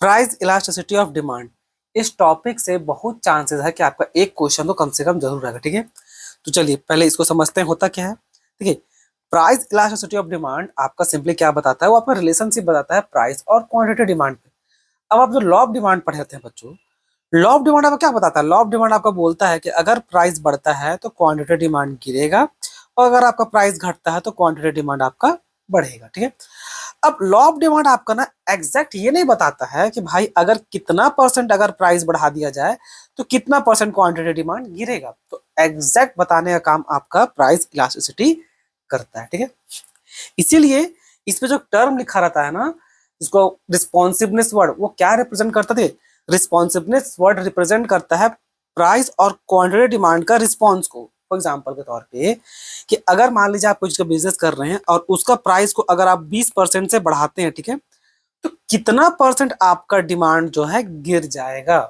Price elasticity of demand, इस topic से बहुत चांसेस है कि आपका एक क्वेश्चन तो कम से कम जरूर रहेगा। ठीक है, तो चलिए पहले इसको समझते हैं होता क्या है। ठीक है, प्राइस इलास्टिसिटी ऑफ डिमांड आपका सिंपली क्या बताता है, वो आपका रिलेशनशिप बताता है प्राइस और क्वांटिटी डिमांड पे। अब आप जो लॉ ऑफ डिमांड पढ़े थे बच्चों, लॉ ऑफ डिमांड आपको क्या बताता है? लॉ ऑफ डिमांड आपका बोलता है कि अगर प्राइस बढ़ता है तो क्वांटिटी डिमांड गिरेगा, और अगर आपका प्राइस घटता है तो क्वांटिटी डिमांड आपका बढ़ेगा। ठीक है, अब लॉ ऑफ डिमांड आपका ना एग्जैक्ट ये नहीं बताता है कि भाई अगर कितना परसेंट अगर प्राइस बढ़ा दिया जाए तो कितना परसेंट क्वांटिटी डिमांड गिरेगा। तो एग्जैक्ट बताने का काम आपका प्राइस इलास्टिसिटी करता है। ठीक है, इसीलिए इस पे जो टर्म लिखा रहता है ना, जिसको रिस्पॉन्सिवनेस वर्ड, वो क्या रिप्रेजेंट करता थे? रिस्पॉन्सिवनेस वर्ड रिप्रेजेंट करता है प्राइस और क्वांटिटी डिमांड का रिस्पॉन्स को। फॉर एग्जाम्पल के तौर पे कि अगर मान लीजिए आप कुछ का बिजनेस कर रहे हैं और उसका प्राइस को अगर आप 20% से बढ़ाते हैं, ठीक है, तो कितना परसेंट आपका डिमांड जो है गिर जाएगा।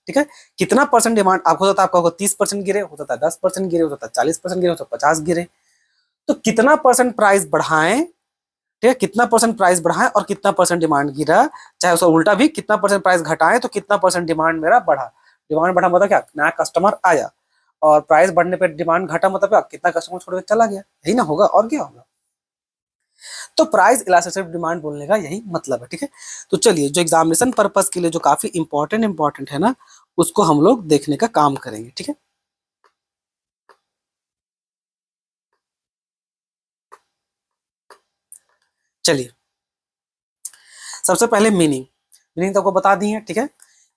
ठीक है, कितना परसेंट डिमांड आपको होता है, आपका 30% गिरे, हो सकता है 10% गिरे, हो सकता है 40% गिरे, हो सकता है 50 गिरे। तो कितना परसेंट प्राइस बढ़ाएं, ठीक है, कितना परसेंट प्राइस बढ़ाएं और कितना परसेंट डिमांड गिरा, चाहे उसका उल्टा भी कितना परसेंट प्राइस घटाएं तो कितना परसेंट डिमांड मेरा बढ़ा। डिमांड बढ़ा मतलब क्या, नया कस्टमर आया, और प्राइस बढ़ने पे डिमांड घटा मतलब क्या, कितना कस्टमर छोड़ के चला गया। यही ना होगा, और क्या होगा। तो प्राइस इलास्टिसिटी ऑफ डिमांड बोलने का यही मतलब है। ठीक है, तो चलिए जो एग्जामिनेशन पर्पस के लिए जो काफी इंपॉर्टेंट है ना, उसको हम लोग देखने का काम करेंगे। ठीक है, चलिए सबसे पहले मीनिंग, मीनिंग तो आपको बता दी है। ठीक है,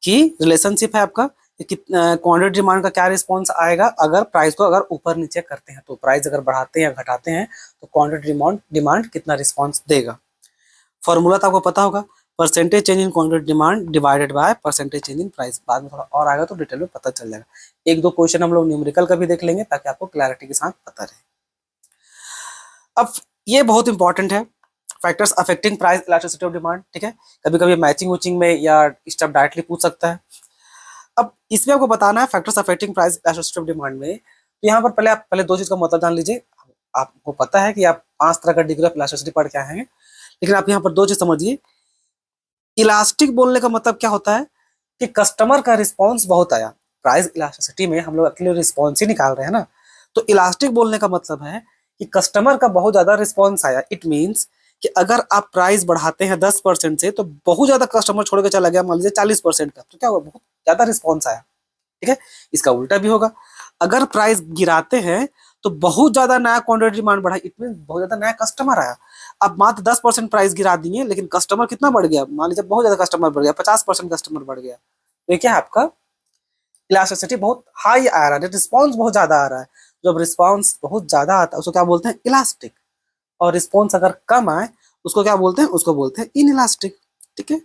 कि रिलेशनशिप है आपका कि क्वांटिटी डिमांड का क्या रिस्पॉन्स आएगा अगर प्राइस को अगर ऊपर नीचे करते हैं, तो प्राइस अगर बढ़ाते हैं या घटाते हैं तो क्वांटिटी डिमांड डिमांड कितना रिस्पॉन्स देगा। फॉर्मूला तो आपको पता होगा, percentage change in quantity demand divided by percentage change in price. बाद में थोड़ा और आएगा तो डिटेल में पता चल जाएगा। एक दो क्वेश्चन हम लोग न्यूमेरिकल का भी देख लेंगे ताकि आपको क्लैरिटी के साथ पता रहे। अब ये बहुत इंपॉर्टेंट है, factors affecting price elasticity of demand. ठीक है, कभी कभी मैचिंग वचिंग में या स्टेप डायरेक्टली पूछ सकता है। अब इसमें आपको बताना है factors affecting price elasticity of demand में, तो यहाँ पर पहले आप पहले दो चीज का मतलब जान लीजिए। आपको पता है कि आप 5 तरह का डिग्री ऑफ इलास्टिसिटी पढ़ के आए हैं, लेकिन आप यहाँ पर दो चीज समझिए। इलास्टिक बोलने का मतलब क्या होता है कि कस्टमर का रिस्पॉन्स बहुत आया। प्राइस इलास्टिसिटी में हम लोग अकेले रिस्पॉन्स ही निकाल रहे हैं ना, तो इलास्टिक बोलने का मतलब है कि कस्टमर का बहुत ज्यादा रिस्पॉन्स आया। इट मीन्स कि अगर आप प्राइस बढ़ाते हैं 10% से तो बहुत ज्यादा कस्टमर छोड़ के चला गया, मान लीजिए 40% का, तो क्या होगा, बहुत ज्यादा रिस्पॉन्स आया। ठीक है, इसका उल्टा भी होगा, अगर प्राइस गिराते हैं तो बहुत ज्यादा नया क्वांटिटी डिमांड बढ़ा, इट मीन बहुत ज्यादा नया कस्टमर आया। अब मात्र 10% प्राइस गिरा दिए लेकिन कस्टमर कितना बढ़ गया, मान लीजिए बहुत ज्यादा कस्टमर बढ़ गया, 50% कस्टमर बढ़ गया, तो ये क्या है, आपका इलास्टिसिटी बहुत हाई आ रहा है, रिस्पॉन्स बहुत ज्यादा आ रहा है। जब रिस्पॉन्स बहुत ज्यादा आता है उसको क्या बोलते हैं, इलास्टिक। और रिस्पॉन्स अगर कम आए उसको क्या बोलते हैं, उसको बोलते हैं इन इलास्टिक। ठीक है,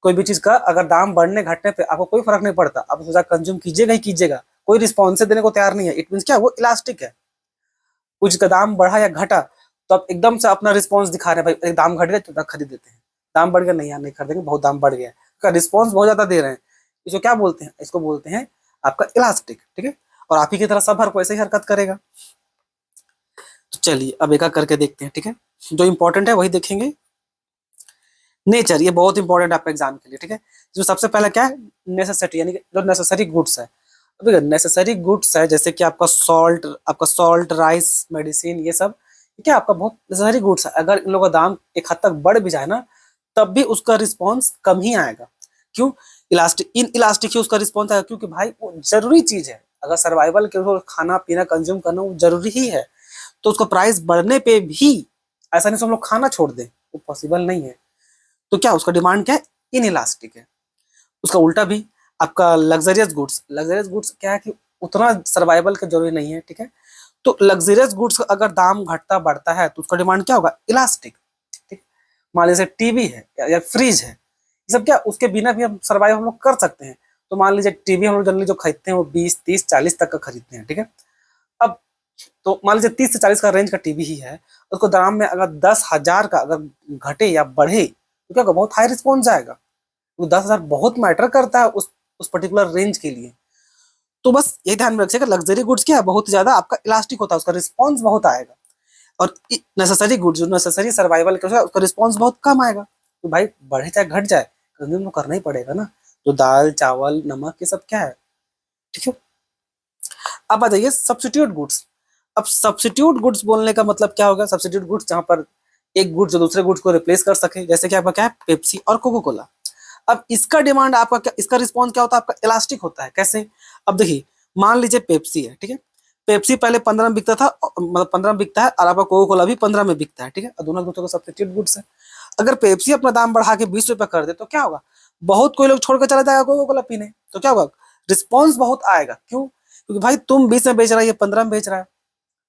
कोई भी चीज का अगर दाम बढ़ने घटने पे आपको कोई फर्क नहीं पड़ता, आप सोचा कंज्यूम कीजिएगा ही कीजिएगा, कोई रिस्पॉन्स देने को तैयार नहीं है, इट मीन क्या, वो इलास्टिक है। कुछ का दाम बढ़ा या घटा तो आप एकदम से अपना रिस्पॉन्स दिखा रहे हैं, भाई दाम घट गया तो खरीद देते हैं, दाम बढ़ गया नहीं यार नहीं खरीदेंगे, बहुत दाम बढ़ गया, का रिस्पॉन्स बहुत ज्यादा दे रहे हैं, इसको क्या बोलते हैं, इसको बोलते हैं आपका इलास्टिक। ठीक है, और आप ही की तरह सब हर कोई ऐसे ही हरकत करेगा। तो चलिए अब एक एक करके देखते हैं। ठीक है, जो इंपॉर्टेंट है वही देखेंगे। नेचर, ये बहुत इंपॉर्टेंट है आपके एग्जाम के लिए। ठीक है, जो सबसे पहला क्या है, नेसेसिटी, यानी कि जो नेसेसरी गुड्स है। अब देखिए नेसेसरी गुड्स है जैसे कि आपका सॉल्ट राइस मेडिसिन ये सब, ठीक है, आपका बहुत नेसेसरी गुड्स है। अगर इन लोगों का दाम एक हद तक बढ़ भी जाए ना, तब भी उसका रिस्पॉन्स कम ही आएगा। क्यों, इलास्टिक इन इलास्टिक ही उसका रिस्पॉन्स आएगा, क्योंकि भाई वो जरूरी चीज है, अगर सर्वाइवल के लिए खाना पीना कंज्यूम करना वो जरूरी ही है। तो उसका प्राइस बढ़ने पे भी ऐसा नहीं हम लोग खाना छोड़ दें, वो पॉसिबल नहीं है। तो क्या उसका डिमांड क्या है, इन इलास्टिक है। उसका उल्टा भी, आपका लग्जरियस गुड्स क्या है कि उतना सर्वाइवल का जरूरी नहीं है। ठीक है, तो लग्जरियस गुड्स का अगर दाम घटता बढ़ता है तो उसका डिमांड क्या होगा, इलास्टिक। ठीक, मान लीजिए टीवी है या फ्रिज है, ये सब क्या उसके बिना भी हम सर्वाइव हम लोग कर सकते हैं। तो मान लीजिए टीवी हम लोग जनरली जो खरीदते हैं वो 20 30 40 तक का खरीदते हैं। ठीक है, अब तो मान लीजिए 30 से 40 का रेंज का टीवी ही है, उसको दाम में अगर 10,000 का अगर घटे या बढ़े तो क्या होगा, बहुत हाई रिस्पॉन्स आएगा। वो 10,000 बहुत मैटर करता है उस पर्टिकुलर रेंज के लिए। तो बस ये ध्यान में रखिएगा, लग्जरी गुड्स क्या है, बहुत ज्यादा आपका इलास्टिक होता है, उसका रिस्पॉन्स बहुत आएगा। और नेसेसरी गुड्स जो नेसेसरी सर्वाइवल के उसका रिस्पॉन्स बहुत कम आएगा। तो भाई बढ़े चाहे घट जाए, कंज्यूम तो करना ही पड़ेगा ना, जो दाल चावल नमक ये सब क्या है, ठीक है। अब आ जाइए सब्स्टिट्यूट गुड्स। अब सब्स्टिट्यूट गुड्स बोलने का मतलब क्या होगा, सब्स्टिट्यूट गुड्स जहां पर एक गुड्स जो दूसरे गुड्स को रिप्लेस कर सके, जैसे कि आपका क्या है, पेप्सी और कोको कोला। अब इसका डिमांड आपका क्या, इसका रिस्पॉन्स क्या होता है आपका, इलास्टिक होता है। कैसे, अब देखिए मान लीजिए पेप्सी है, ठीक है, पेप्सी पहले 15 में बिकता था, मतलब 15 में बिकता है, और आपका कोको कोला भी 15 में बिकता है, ठीक है, और दोनों दूसरे को सब्स्टिट्यूट गुड्स है। अगर पेप्सी अपना दाम बढ़ा के 20 रुपए कर दे तो क्या होगा, बहुत कोई लोग छोड़ कर चला जाएगा कोको कोला पीने, तो क्या होगा, रिस्पॉन्स बहुत आएगा। क्यों, क्योंकि भाई तुम 20 में बेच रहा है, ये 15 में बेच रहा है,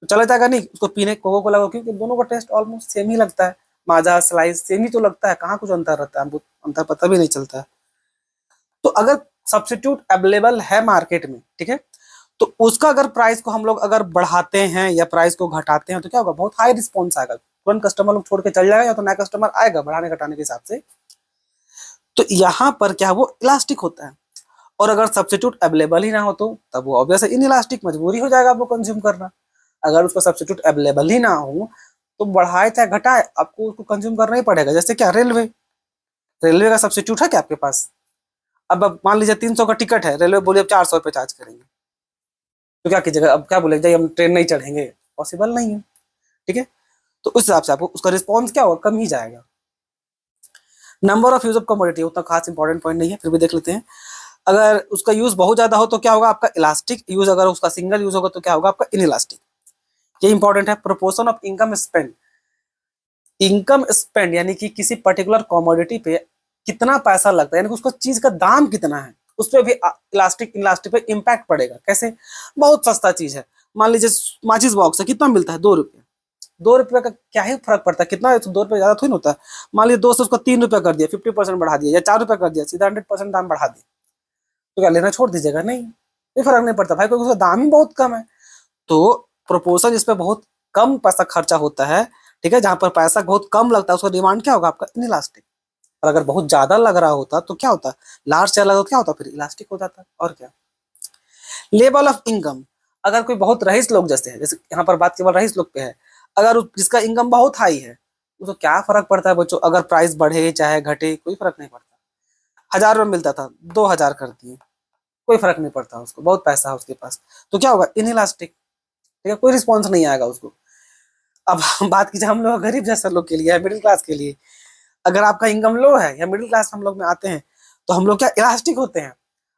तो चला जाएगा नहीं उसको पीने कोको कोला को, क्योंकि दोनों का टेस्ट ऑलमोस्ट सेम ही लगता है, माजा स्लाइस सेम ही तो लगता है, कहाँ कुछ अंतर रहता है, हमको अंतर पता भी नहीं चलता है। तो अगर सब्स्टिट्यूट अवेलेबल है मार्केट में, ठीक है, तो उसका अगर प्राइस को हम लोग अगर बढ़ाते हैं या प्राइस को घटाते हैं तो क्या होगा, बहुत हाई रिस्पॉन्स आएगा, तुरंत कस्टमर लोग छोड़ के चल जाएगा, या तो नया कस्टमर आएगा बढ़ाने घटाने के हिसाब से। तो यहाँ पर क्या वो इलास्टिक होता है, और अगर सब्स्टिट्यूट अवेलेबल ही ना हो तो तब वो ऑब्वियस इन इलास्टिक, मजबूरी हो जाएगा आपको कंज्यूम करना। अगर उसका सब्स्टिट्यूट अवेलेबल ही ना हो तो बढ़ाए चाहे घटाए आपको उसको कंज्यूम करना ही पड़ेगा। जैसे क्या, रेलवे, रेलवे का सब्स्टिट्यूट है क्या आपके पास, अब मान लीजिए 300 का टिकट है, रेलवे बोले अब 400 रुपये चार्ज करेंगे, तो क्या कीजिएगा, अब क्या बोलेगा, हम ट्रेन नहीं चढ़ेंगे, पॉसिबल नहीं है, ठीक है। तो उस हिसाब से आपको उसका रिस्पॉन्स क्या होगा, कम ही जाएगा। Number of use of commodity उतना खास इंपॉर्टेंट पॉइंट नहीं है, फिर भी देख लेते हैं। अगर उसका यूज बहुत ज्यादा हो तो क्या होगा आपका इलास्टिक यूज, अगर उसका सिंगल यूज होगा तो क्या होगा आपका इनइलास्टिक। ये इंपॉर्टेंट है। Proportion of income spend, income spend यानी कि किसी पर्टिकुलर कमोडिटी पे कितना पैसा लगता है, यानी कि उसका चीज का दाम कितना है, उस पर भी इलास्टिक इलास्टिक पे इम्पैक्ट पड़ेगा। कैसे, बहुत सस्ता चीज है, मान लीजिए माचिस बॉक्स है, कितना मिलता है, 2 रुपये, 2 रुपये का क्या ही फर्क पड़ता है, कितना, 2 रुपये ज्यादा थोड़ी होता है। मान लीजिए 2 से उसको 3 रुपये कर दिया, 50% बढ़ा दिया, या 4 रुपये कर दिया, सीधा 100% दाम बढ़ा दिया, तो क्या लेना छोड़ दीजिएगा, नहीं, कोई फर्क नहीं पड़ता भाई, क्योंकि उसका दाम ही बहुत कम है। तो प्रोपोर्शन इस पे बहुत कम पैसा खर्चा होता है, ठीक है, जहां पर पैसा बहुत कम लगता है उसका डिमांड क्या होगा आपका, इनइलास्टिक। और अगर बहुत ज्यादा लग रहा होता तो क्या होता, लार्ज चला तो क्या होता, फिर इलास्टिक हो जाता। और क्या, लेवल ऑफ इनकम, अगर कोई बहुत रईस लोग जैसे है, जैसे यहाँ पर बात केवल रईस लोग पे है, अगर जिसका इनकम बहुत हाई है उसको क्या फर्क पड़ता है बच्चों, अगर प्राइस बढ़े चाहे घटे कोई फर्क नहीं पड़ता। 1000 रुपये मिलता था 2000 कर दिए, कोई फर्क नहीं पड़ता, उसको बहुत पैसा है उसके पास, तो क्या होगा, इनइलास्टिक, ठीक है, कोई रिस्पॉन्स नहीं आएगा उसको। अब बात कीजिए हम लोग गरीब जैसे लोग के लिए या मिडिल क्लास के लिए, अगर आपका इनकम लो है या मिडिल क्लास हम लोग में आते हैं तो हम लोग क्या इलास्टिक होते हैं।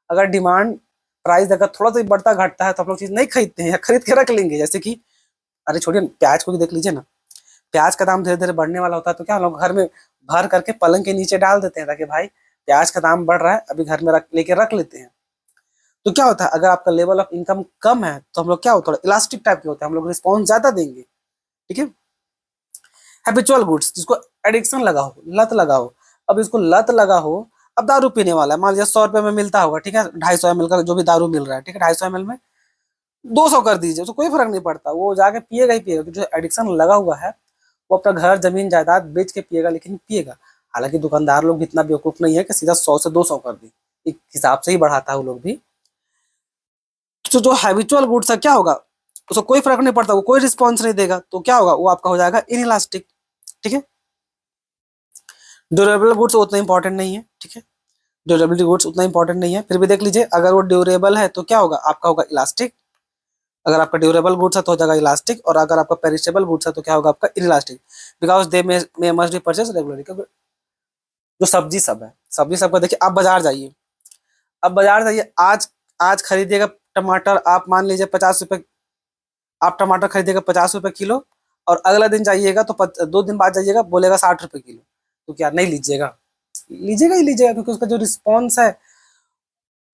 अगर डिमांड प्राइस अगर थोड़ा सा बढ़ता घटता है तो हम लोग चीज नहीं खरीदते हैं या खरीद के रख लेंगे। जैसे कि अरे छोड़िए प्याज को भी देख लीजिए ना, प्याज का दाम धीरे धीरे बढ़ने वाला होता है तो क्या हम लोग घर में भर करके पलंग के नीचे डाल देते हैं, ताकि भाई प्याज का दाम बढ़ रहा है अभी घर में लेके रख लेते हैं। तो क्या होता है, अगर आपका लेवल ऑफ इनकम कम है तो हम लोग क्या होता है, इलास्टिक टाइप के होते हैं, हम लोग रिस्पॉन्स ज्यादा देंगे, ठीक है। हैबिचुअल गुड्स, जिसको एडिक्शन लगा हो, लत लगा हो, अब इसको लत लगा हो, अब दारू पीने वाला है, मान लीजिए 100 रुपए में मिलता होगा, ठीक है, 250 ml का जो भी दारू मिल रहा है, ठीक है, 250 ml में 200 कर दीजिए, उसको कोई फर्क नहीं पड़ता, वो जाके पिएगा ही पिएगा, जो एडिक्शन लगा हुआ है वो अपना घर जमीन जायदाद बेच के पिएगा, लेकिन पिएगा। हालांकि दुकानदार लोग भी इतना बेवकूफ नहीं है कि सीधा 100 से 200 कर दे, एक हिसाब से ही बढ़ाता है वो लोग भी। तो जो हैबिचुअल गुड्स है क्या होगा, उसको कोई फर्क नहीं पड़ता, वो कोई रिस्पॉन्स नहीं देगा, तो क्या होगा, वो आपका हो जाएगा इनइलास्टिक, ठीक है। ड्यूरेबल गुड्स उतना इंपॉर्टेंट नहीं है, ठीक है, ड्यूरेबिलिटी गुड्स उतना इंपॉर्टेंट नहीं है, फिर भी देख लीजिए अगर वो ड्यूरेबल है तो क्या होगा आपका, होगा इलास्टिक। अगर आपका ड्यूरेबल गुड्स है तो हो जाएगा इलास्टिक, और अगर आपका पेरिशेबल गुड्स है तो क्या होगा आपका inelastic, because they may must be purchase regularly. क्योंकि जो सब्जी सब है, सब्जी सब का देखिए, आप बाजार जाइए, अब बाजार जाइए, आज आज खरीदिएगा टमाटर, आप मान लीजिए 50 रुपए, आप टमाटर खरीदिएगा 50 रुपए किलो, और अगला दिन जाइएगा तो 2 दिन बाद जाइएगा बोलेगा 60 रुपए किलो, तो क्या नहीं लीजिएगा, लीजिएगा ही लीजिएगा, क्योंकि उसका जो रिस्पॉन्स है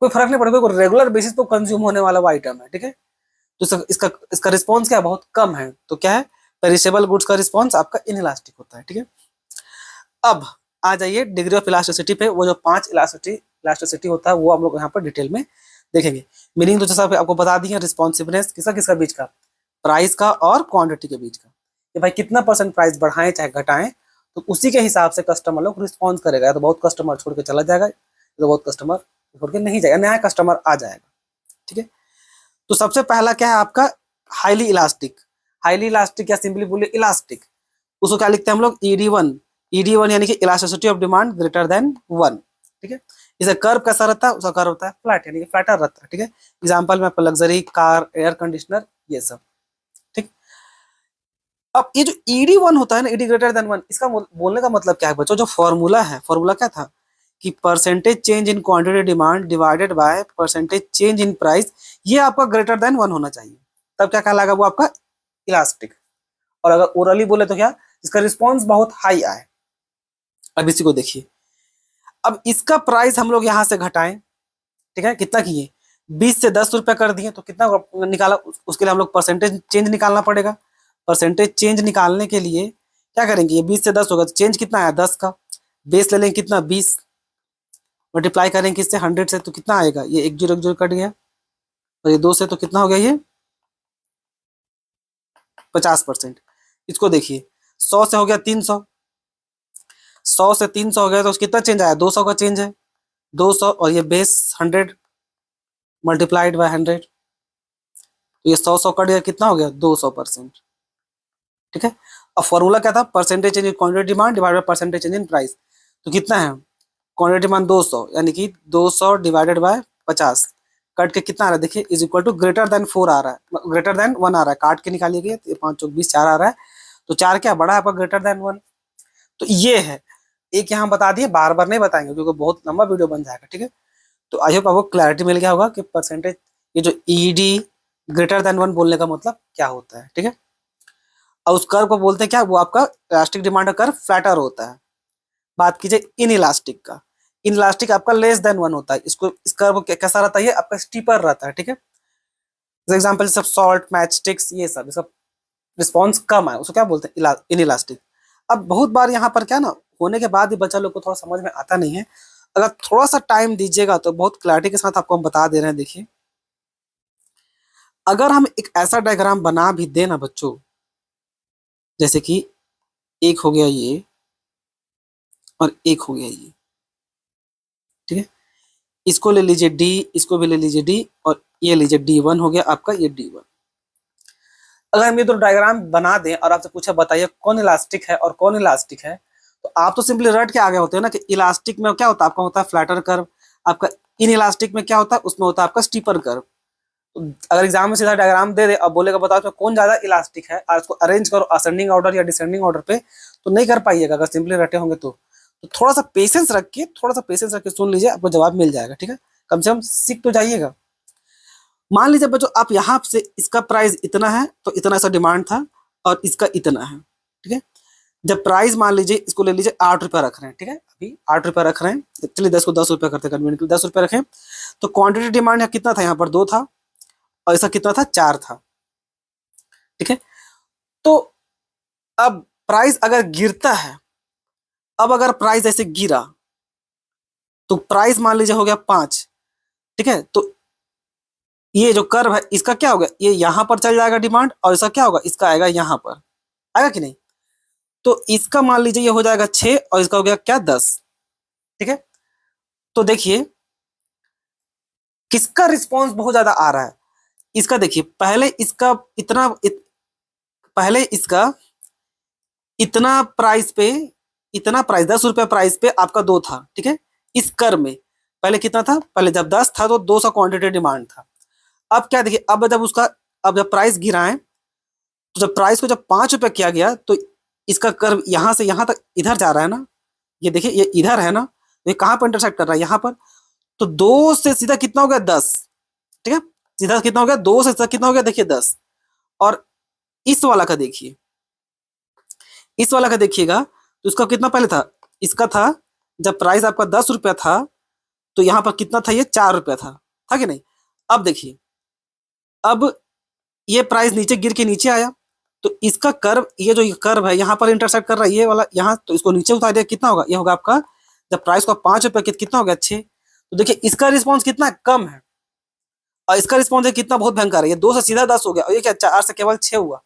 कोई फर्क नहीं पड़ेगा, कोई रेगुलर बेसिस पे कंज्यूम होने वाला वो आइटम है, ठीक है। तो इसका इसका रिस्पॉन्स क्या है, बहुत कम है, तो क्या है, पेरिशेबल गुड्स का रिस्पॉन्स आपका इनइलास्टिक होता है, ठीक है। अब आ जाइए डिग्री ऑफ इलास्टिसिटी पे, वो जो 5 इलास्टिसिटी होता है वो हम लोग यहाँ पर डिटेल में देखेंगे। मीनिंग तो जैसा आपको बता दी है, रिस्पॉन्सिवनेस किसका किसका बीच का, प्राइस का और क्वांटिटी के बीच का, कि भाई कितना परसेंट प्राइस बढ़ाएं चाहे घटाएं, तो उसी के हिसाब से कस्टमर लोग रिस्पॉन्स करेगा, या तो बहुत कस्टमर छोड़ के चला जाएगा, तो बहुत कस्टमर छोड़ के नहीं जाएगा, नया कस्टमर आ जाएगा, ठीक है। तो सबसे पहला क्या है आपका, हाईली इलास्टिक। हाईली इलास्टिक या सिंपली बोलिए इलास्टिक, उसको क्या लिखते हैं हम लोग, ED1, ED1 यानी कि elasticity of demand greater than 1, ठीक है। इसे कर्व कैसा रहता है, उसका कर्व होता है फ्लैट, यानी कि फ्लैटर रहता है, ठीक है। एग्जाम्पल में आपका लग्जरी कार, एयर कंडीशनर, ये सब, ठीक। अब ये जो ED1 होता है ना, ED ग्रेटर देन 1, इसका बोलने का मतलब क्या है बच्चों, जो फॉर्मूला है, फॉर्मूला क्या था कि percentage change in quantity demand divided by percentage change in price, ये आपका ग्रेटर देन 1 होना चाहिए, तब क्या कहलाएगा वो आपका इलास्टिक। और अगर ओरली बोले तो क्या, इसका रिस्पॉन्स बहुत हाई आए। अब इसी को देखिए, अब इसका प्राइस हम लोग यहाँ से घटाएं, ठीक है, कितना किए, 20 से 10 रुपया कर दिए, तो कितना निकाला, उसके लिए हम लोग परसेंटेज चेंज निकालना पड़ेगा। परसेंटेज चेंज निकालने के लिए क्या करेंगे, ये 20 से 10 होगा, तो चेंज कितना आया 10 का, बेस ले लेंगे कितना 20, मल्टीप्लाई करेंगे किससे 100 से, तो कितना आएगा, ये एक जीरो कट गया, और ये 2 से तो कितना हो गया, ये 50%। इसको देखिए, 100 से हो गया 300, 100 से 300 हो गया, तो कितना चेंज आया, 200 का चेंज है, 200, और ये बेस 100 मल्टीप्लाइड बाय 100, तो ये 100 कट गया, कितना हो गया 200%, ठीक है। अब फॉर्मूला क्या था, percentage change in quantity demand divided by percentage change in price, तो कितना है, क्वांटिटी डिमांड 200, यानी कि 200 डिवाइडेड बाय 50, कट के कितना आ रहा है देखिए, is equal to greater than 4 आ रहा है, ग्रेटर देन 1 आ रहा है, काट के निकालिएगा, 5 चौक 20, 4 आ रहा है, तो 4 क्या बड़ा है आपका ग्रेटर देन 1, तो ये है। एक यहाँ बता दिए, बार बार नहीं बताएंगे क्योंकि बहुत लंबा वीडियो बन जाएगा, ठीक है। तो आई होप आपको क्लैरिटी मिल गया होगा कि परसेंटेज, ये जो ED ग्रेटर देन 1 बोलने का मतलब क्या होता है, ठीक है। और उस कर्व को बोलते हैं क्या, वो आपका इलास्टिक डिमांड का कर्व फ्लैटर होता है। बात कीजिए इन इलास्टिक का, इन इलास्टिक आपका लेस देन 1 होता है, इसको, इस कर्व कैसा रहता है, ये आपका स्टीपर रहता है, ठीक है। एग्जाम्पल सब सॉल्ट, मैच स्टिक्स, ये सब, इसका रिस्पॉन्स कम है, उसको क्या बोलते हैं, इन इलास्टिक। अब बहुत बार यहाँ पर क्या ना, होने के बाद भी बच्चा लोग को थोड़ा समझ में आता नहीं है, अगर थोड़ा सा टाइम दीजिएगा तो बहुत क्लैरिटी के साथ आपको हम बता दे रहे हैं। देखिए, अगर हम एक ऐसा डायग्राम बना भी देना बच्चों, जैसे कि एक हो गया ये और एक हो गया ये, ठीक है, इसको ले लीजिए D, इसको भी ले लीजिए D, और ये लीजिए D1 हो गया आपका, ये D1। अगर हम ये दो डायग्राम बना दें और आपसे पूछा बताइए कौन इलास्टिक है और कौन इलास्टिक है, तो आप तो सिंपली रट के आगे होते हैं ना कि इलास्टिक में क्या होता है, आपका होता है फ्लैटर कर्व, आपका इन इलास्टिक में क्या होता है, उसमें होता है आपका स्टीपर कर्व। तो अगर एग्जाम में सीधा डायग्राम दे दे और बोलेगा बताओ तो कौन ज्यादा इलास्टिक है, और उसको अरेंज करो असेंडिंग ऑर्डर या डिसेंडिंग ऑर्डर पे, तो नहीं कर पाइएगा अगर सिंपली रटे होंगे तो थोड़ा सा पेशेंस रख के, थोड़ा सा पेशेंस रख के सुन लीजिए, आपको जवाब मिल जाएगा, ठीक है। कम से कम सीख तो जाइएगा। मान लीजिए बच्चों, आप यहाँ से इसका प्राइस इतना है, तो इतना सा डिमांड था, और इसका इतना है, ठीक है। जब प्राइस मान लीजिए, इसको ले लीजिए 8 रुपया रख रहे हैं, ठीक है, अभी 8 रुपया रख रहे हैं, चलिए 10 को 10 रुपया करते हैं, कन्वीनियंट 10 रुपया रखें, तो क्वांटिटी डिमांड कितना था, यहाँ पर 2 था, और इसका कितना था, 4 था, ठीक है। तो अब प्राइस अगर गिरता है, अब अगर प्राइस ऐसे गिरा, तो प्राइस मान लीजिए हो गया 5, ठीक है। तो ये जो कर्व है इसका क्या होगा, ये यहाँ पर चल जाएगा डिमांड, और इसका क्या होगा, इसका आएगा यहाँ पर, आएगा कि नहीं। तो इसका मान लीजिए ये हो जाएगा 6, और इसका हो गया क्या 10, ठीक है। तो देखिए किसका रिस्पॉन्स बहुत ज्यादा आ रहा है, इसका देखिए, पहले इसका पहले इसका इतना प्राइस पे, इतना प्राइस 10 रुपया प्राइस पे आपका 2 था, ठीक है। इस कर्व में पहले कितना था, पहले जब 10 था तो 200 क्वांटिटी डिमांड था। अब क्या देखिए, अब जब उसका, अब जब प्राइस गिराएं, तो जब प्राइस को जब 5 रुपया किया गया, तो इसका कर्व यहाँ से यहाँ तक इधर जा रहा है ना, ये देखिए ये इधर है ना, ये कहाँ पर इंटरसेक्ट कर रहा है, यहाँ पर। तो 2 से सीधा कितना हो गया 10, ठीक है, सीधा कितना हो गया 2 से सीधा कितना हो गया देखिए 10। और इस वाला का देखिए, इस वाला का देखिएगा, तो इसका कितना पहले था, इसका था जब प्राइस आपका 10 रुपया था, तो यहाँ पर कितना था, ये 4 रुपया था कि नहीं। अब देखिए, अब ये प्राइस नीचे गिर के नीचे आया, तो इसका कर्व, ये जो कर्व है यहाँ पर इंटरसेक्ट कर रहा है, ये वाला यहाँ, तो इसको नीचे उतार दिया, कितना होगा, ये होगा आपका, जब प्राइस को 5 रुपया कितना हो गया 6। तो देखिए इसका रिस्पॉन्स कितना कम है, और इसका रिस्पॉन्स कितना बहुत भयंकर है, ये 2 से सीधा 10 हो गया, और ये क्या 4 से केवल 6 हुआ।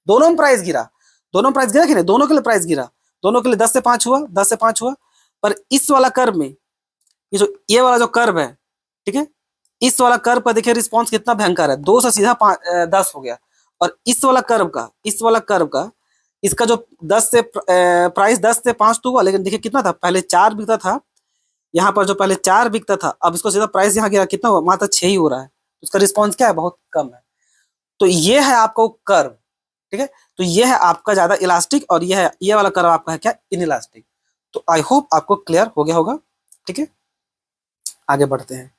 दोनों में प्राइस गिरा, दोनों प्राइस गिरा कि नहीं, दोनों के लिए प्राइस गिरा, दोनों के लिए 10 से 5 हुआ, 10 से 5 हुआ। पर इस वाला कर्व में, ये वाला जो कर्व है, ठीक है, इस वाला कर्व का देखिए रिस्पॉन्स कितना भयंकर है, 2 से सीधा 10 हो गया। और इस वाला कर्व का, इस वाला कर्व का, इसका जो 10 से प्राइस 10 से 5 तो हुआ, लेकिन देखिए कितना था, पहले 4 बिकता था, यहाँ पर जो पहले 4 बिकता था, अब इसको सीधा प्राइस यहाँ गिरा, कितना हुआ, मात्र 6 ही हो रहा है। उसका रिस्पॉन्स क्या है, बहुत कम है। तो ये है आपका कर्व, ठीक है। तो ये है आपका ज्यादा इलास्टिक और ये है, ये वाला कर्व आपका है क्या, इनइलास्टिक। तो आई होप आपको क्लियर हो गया होगा, ठीक है। आगे बढ़ते हैं।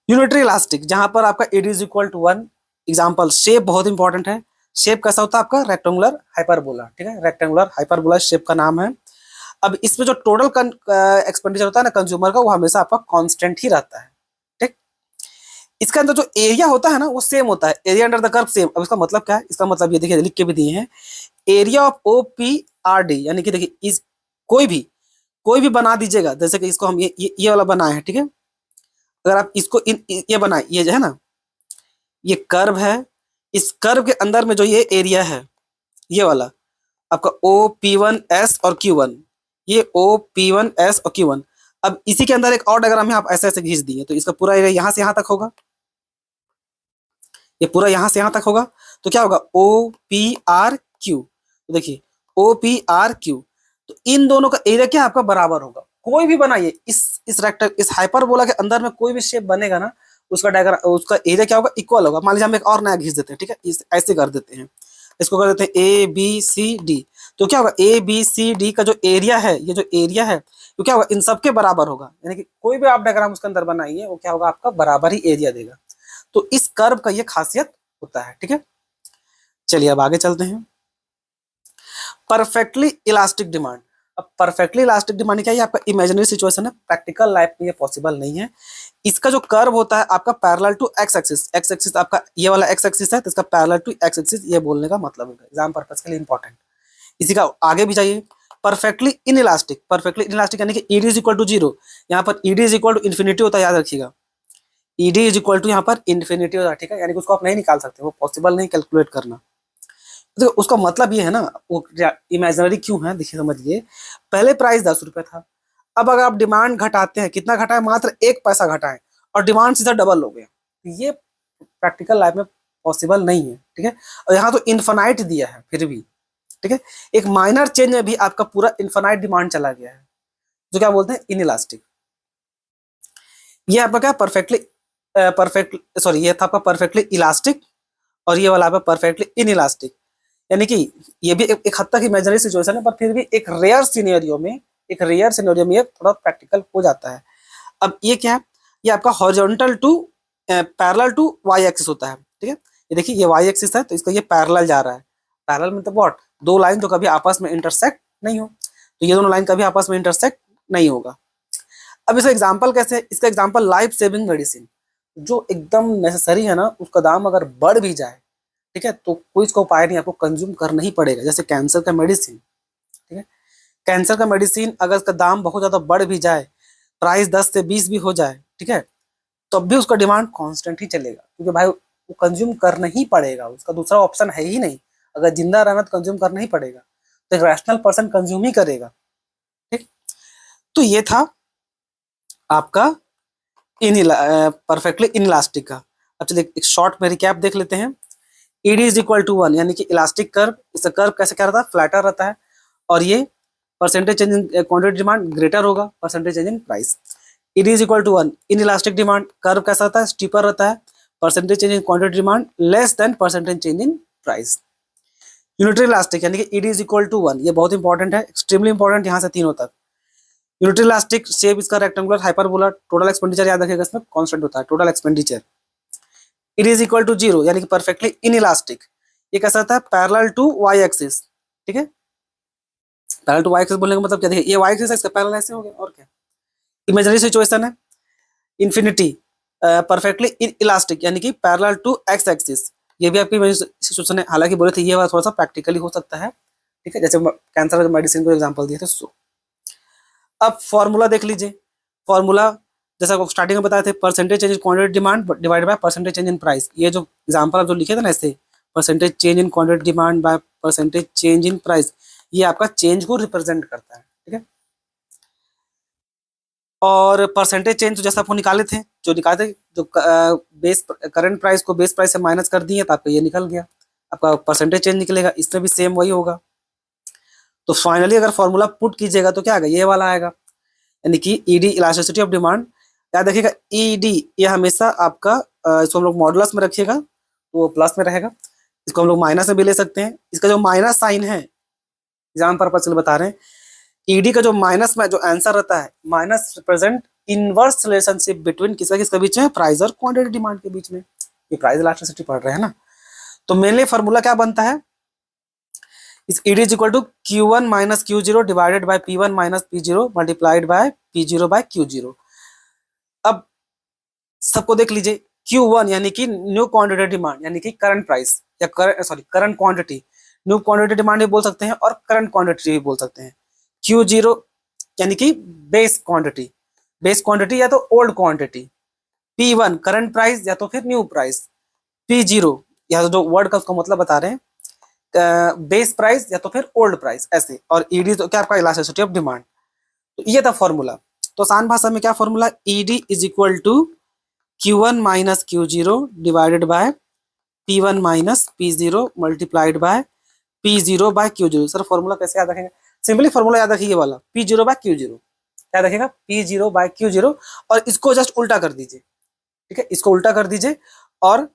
यूनिटरी इलास्टिक, जहां पर आपका ED is equal to 1। Example, shape बहुत इंपॉर्टेंट है। शेप कैसा होता है आपका, रेक्टेंगुलर हाइपरबोला, ठीक है। रेक्टेंगुलर हाइपरबोला शेप का नाम है। अब इसमें जो टोटल एक्सपेंडिचर होता है ना कंज्यूमर का, वो हमेशा आपका कांस्टेंट ही रहता है, ठीक। इसके अंदर जो एरिया होता है ना, वो सेम होता है, area under the curve same. अब इसका मतलब क्या है, इसका मतलब ये देखिए लिख के भी दिए हैं, area of O P R D, यानी कि देखिए इस कोई भी बना दीजिएगा, जैसे कि इसको हम ये वाला बनाए हैं, ठीक है। अगर आप इसको ये बनाए, ये जो है ना, ये कर्व है, इस कर्व के अंदर में जो ये एरिया है, ये वाला आपका ओ पी वन एस और क्यू वन, ये ओ पी वन एस और क्यू वन। अब इसी के अंदर एक और डायग्राम है, आप ऐसे ऐसे खींच दिए, तो इसका पूरा एरिया यहाँ से यहाँ तक होगा, ये पूरा यहाँ से यहाँ तक होगा। तो क्या होगा, ओ पी आर क्यू। तो देखिए ओ पी आर क्यू, तो इन दोनों का एरिया क्या आपका बराबर होगा। कोई भी बनाइए इस हाइपरबोला के अंदर में कोई भी शेप बनेगा ना, उसका डायग्राम, उसका एरिया क्या होगा, इक्वल होगा। मान लीजिए हम एक और नया खींच देते हैं, ठीक है, ऐसे कर देते हैं, इसको कर देते हैं ए बी सी डी। तो क्या होगा, ए बी सी डी का जो एरिया है, ये जो एरिया है, तो क्या होगा, इन सबके बराबर होगा। यानी कि कोई भी आप डायग्राम उसके अंदर बनाइए, वो क्या होगा, आपका बराबर ही एरिया देगा। तो इस कर्व का ये खासियत होता है, ठीक है। चलिए अब आगे चलते हैं। Perfectly elastic demand. अब परफेक्टली इलास्टिक डिमांड क्या है, आपका इमेजिनरी सिचुएशन है, प्रैक्टिकल लाइफ में ये पॉसिबल नहीं है। इसका जो कर्व होता है आपका parallel to X axis, X axis आपका ये वाला एक्स एक्सिस है, तो इसका पैरेलल टू एक्स एक्सिस, ये बोलने का मतलब है, एग्जाम पर्पस के लिए इंपॉर्टेंट। इसी का आगे भी जाइए, परफेक्टली इनइलास्टिक। परफेक्टली इनइलास्टिक यानी कि ईडी इज इक्वल टू 0, यहाँ पर ED is equal to infinity होता है, याद रखिएगा। ईडी इज इक्वल टू यहाँ पर इन्फिनिटी होता है, ठीक है, यानी कि उसको आप नहीं निकाल सकते, वो पॉसिबल नहीं कैलकुलेट करना। तो उसका मतलब ये है ना, वो इमेजिनरी क्यों है, देखिए समझिए। पहले प्राइस 10 रुपए था, अब अगर आप डिमांड घटाते हैं, कितना घटाए, मात्र 1 पैसा घटाएं, और डिमांड सीधा डबल हो गया। ये प्रैक्टिकल लाइफ में पॉसिबल नहीं है, ठीक है। और यहाँ तो इन्फानाइट दिया है फिर भी, ठीक है, एक माइनर चेंज में भी आपका पूरा इन्फानाइट डिमांड चला गया है, जो क्या बोलते हैं, इनइलास्टिक। ये आपका क्या, ये था आपका परफेक्टली इलास्टिक, और ये वाला आपका परफेक्टली इनइलास्टिक। यानी कि ये भी एक हद तक इमेजिनरी सिचुएशन है, पर फिर भी एक रेयर सिनेरियो में, ये थोड़ा प्रैक्टिकल हो जाता है। अब ये क्या है, ये आपका horizontal to parallel to Y axis होता है, ठीक है। ये देखिए ये वाई एक्सिस है, तो इसका ये पैरेलल जा रहा है। पैरेलल मतलब व्हाट, दो लाइन जो कभी आपस में इंटरसेक्ट नहीं हो, तो ये दोनों लाइन कभी आपस में इंटरसेक्ट नहीं होगा। अब इसका एग्जाम्पल कैसे है, इसका एग्जाम्पल लाइफ सेविंग मेडिसिन, जो एकदम नेसेसरी है ना, उसका दाम अगर बढ़ भी जाए, ठीक है, तो कोई इसका उपाय नहीं, आपको कंज्यूम करना ही पड़ेगा। जैसे कैंसर का मेडिसिन, ठीक है, कैंसर का मेडिसिन अगर उसका दाम बहुत ज्यादा बढ़ भी जाए, प्राइस 10 से 20 भी हो जाए, ठीक है, तब भी उसका डिमांड कांस्टेंट ही चलेगा, क्योंकि भाई वो कंज्यूम करना ही पड़ेगा, उसका दूसरा ऑप्शन है ही नहीं। अगर जिंदा रहना तो कंज्यूम करना ही पड़ेगा, तो एक रैशनल पर्सन कंज्यूम ही करेगा, ठीक। तो ये था आपका परफेक्टली इनइलास्टिक का। अब चलिए एक शॉर्ट में रिकैप देख लेते हैं। ईडी इज इक्वल टू 1, यानी कि इलास्टिक कर्व, इसका कर्व कैसे क्या रहता है, फ्लैटर रहता है, और ये percentage change in quantity demand greater होगा percentage change in price. ED is equal to 1, inelastic demand curve कैसा रहता है, स्टीपर रहता है, percentage change in quantity demand less than percentage change in price. Unitary elastic यानी कि ED is equal to 1, ये बहुत इंपॉर्टेंट है, एक्सट्रीमली इंपॉर्टेंट, यहाँ से तीनों तक। यूनिटरी इलास्टिक शेप इसका रेक्टेंगुलर हाइपरबोला, टोटल एक्सपेंडिचर याद रखिएगा, इसमें कांस्टेंट होता है total expenditure. It is equal to 0, यानी कि परफेक्टली इनइलास्टिक, ये कैसा होता है, पैरेलल टू वाई एक्सिस, ठीक है। पैरेलल टू वाई एक्सिस बोलने का मतलब क्या, देखिए ये वाई एक्सिस है, इसका पैरेलल ऐसे हो गया, और क्या। इमेजिनरी सिचुएशन है, इन्फिनिटी, परफेक्टली इलास्टिक यानी कि पैरेलल टू एक्स एक्सिस, ये भी आपकी सिचुएशन है। हालांकि बोले थे ये वाला थोड़ा सा प्रैक्टिकली हो सकता है, ठीक है, जैसे कैंसर मेडिसिन को एग्जांपल दिए थे सो। अब फॉर्मूला देख लीजिए, फॉर्मूला जैसा स्टार्टिंग में बताए थे, percentage change in quantity demand divide by percentage change in price. ये जो एग्जांपल आप जो लिखे थे ना ऐसे, percentage change in quantity demand by percentage change in price, ये आपका चेंज को रिप्रेजेंट करता है, ठीक है। और परसेंटेज चेंज तो जैसा आपको निकाले थे, जो निकाले थे, जो बेस करंट प्राइस को बेस प्राइस से माइनस कर दिए, तो आपका ये निकल गया, आपका परसेंटेज चेंज निकलेगा। इसमें भी सेम वही होगा। तो फाइनली अगर फॉर्मूला पुट कीजिएगा तो क्या आएगा, ये वाला आएगा, यानी कि ईडी इलास्टिसिटी ऑफ डिमांड, याद रखिएगा ईडी ये हमेशा आपका इसको हम लोग मॉडुलस में रखिएगा तो वो प्लस में रहेगा, इसको हम लोग माइनस में भी ले सकते हैं। इसका जो माइनस साइन है, एग्जाम पर्पज के लिए बता रहे हैं, ईडी का जो माइनस में जो आंसर रहता है, minus represent inverse relationship between किसका किसके बीच में, प्राइस और क्वांटिटी डिमांड के बीच में। ये प्राइस इलास्टिसिटी पढ़ रहे हैं ना। तो मेनली फॉर्मूला क्या बनता है, इस ED is equal to Q1 minus Q0 divided by P1 minus P0 multiplied by P0 by Q0। अब सबको देख लीजिए, Q1 यानी कि न्यू क्वांटिटी डिमांड यानी कि करंट प्राइस या current quantity, new quantity demand भी बोल सकते हैं और करंट क्वांटिटी भी बोल सकते हैं। Q0 यानी कि बेस क्वांटिटी या तो old quantity, P1 current price या तो फिर न्यू प्राइस, P0 या जो वर्ड का उसका मतलब बता रहे हैं, बेस प्राइस या तो फिर ओल्ड प्राइस ऐसे, और ईडी तो क्या आपका इलास्टिसिटी ऑफ डिमांड। तो ये था फॉर्मूला। तो आसान भाषा में क्या formula, ED is equal to Q1 minus Q0 divided by P1 minus P0 multiplied by P0 by Q0। Sir formula कैसे याद रखेंगे, सिंपली फॉर्मूला याद रखिए ये वाला, P0 बाय Q0 याद रखेगा, P0 बाय Q0 और इसको जस्ट उल्टा कर दीजिए, ठीक है, इसको उल्टा कर दीजिए और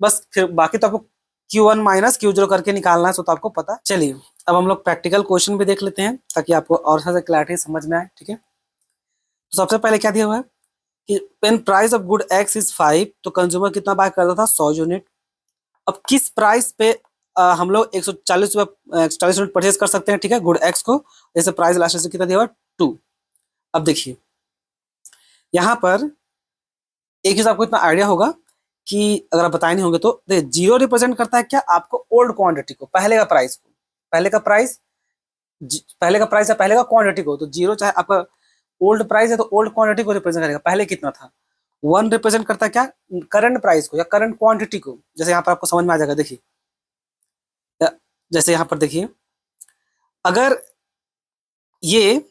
बस फिर बाकी तो आपको Q1 माइनस Q0 करके निकालना है, तो आपको पता। चलिए अब हम लोग प्रैक्टिकल क्वेश्चन भी देख लेते हैं ताकि आपको और से क्लैरिटी समझ में आए, ठीक है। तो सबसे पहले क्या दिया हुआ है कि when price of good x is 5, तो कंज्यूमर कितना बाय करता था, 100 यूनिट। अब किस प्राइस पे हम लोग 140 यूनिट परचेज कर सकते हैं, ठीक है, गुड एक्स को, जैसे प्राइस लास्ट से कितना दिया हुआ 2। अब देखिए यहाँ पर एक चीज आपको इतना आइडिया होगा कि अगर आप बताए नहीं होंगे तो देखिए, जीरो रिप्रेजेंट करता है क्या, आपको ओल्ड क्वांटिटी को, पहले का प्राइस को, पहले का प्राइस या पहले का क्वांटिटी को। तो जीरो चाहे आपका ओल्ड प्राइस है तो ओल्ड क्वांटिटी को रिप्रेजेंट करेगा, पहले कितना था। 1 रिप्रेजेंट करता है क्या, करंट प्राइस को या करंट क्वांटिटी को। जैसे यहाँ पर आपको समझ में आ जाएगा, देखिए जैसे यहाँ पर देखिए, अगर ये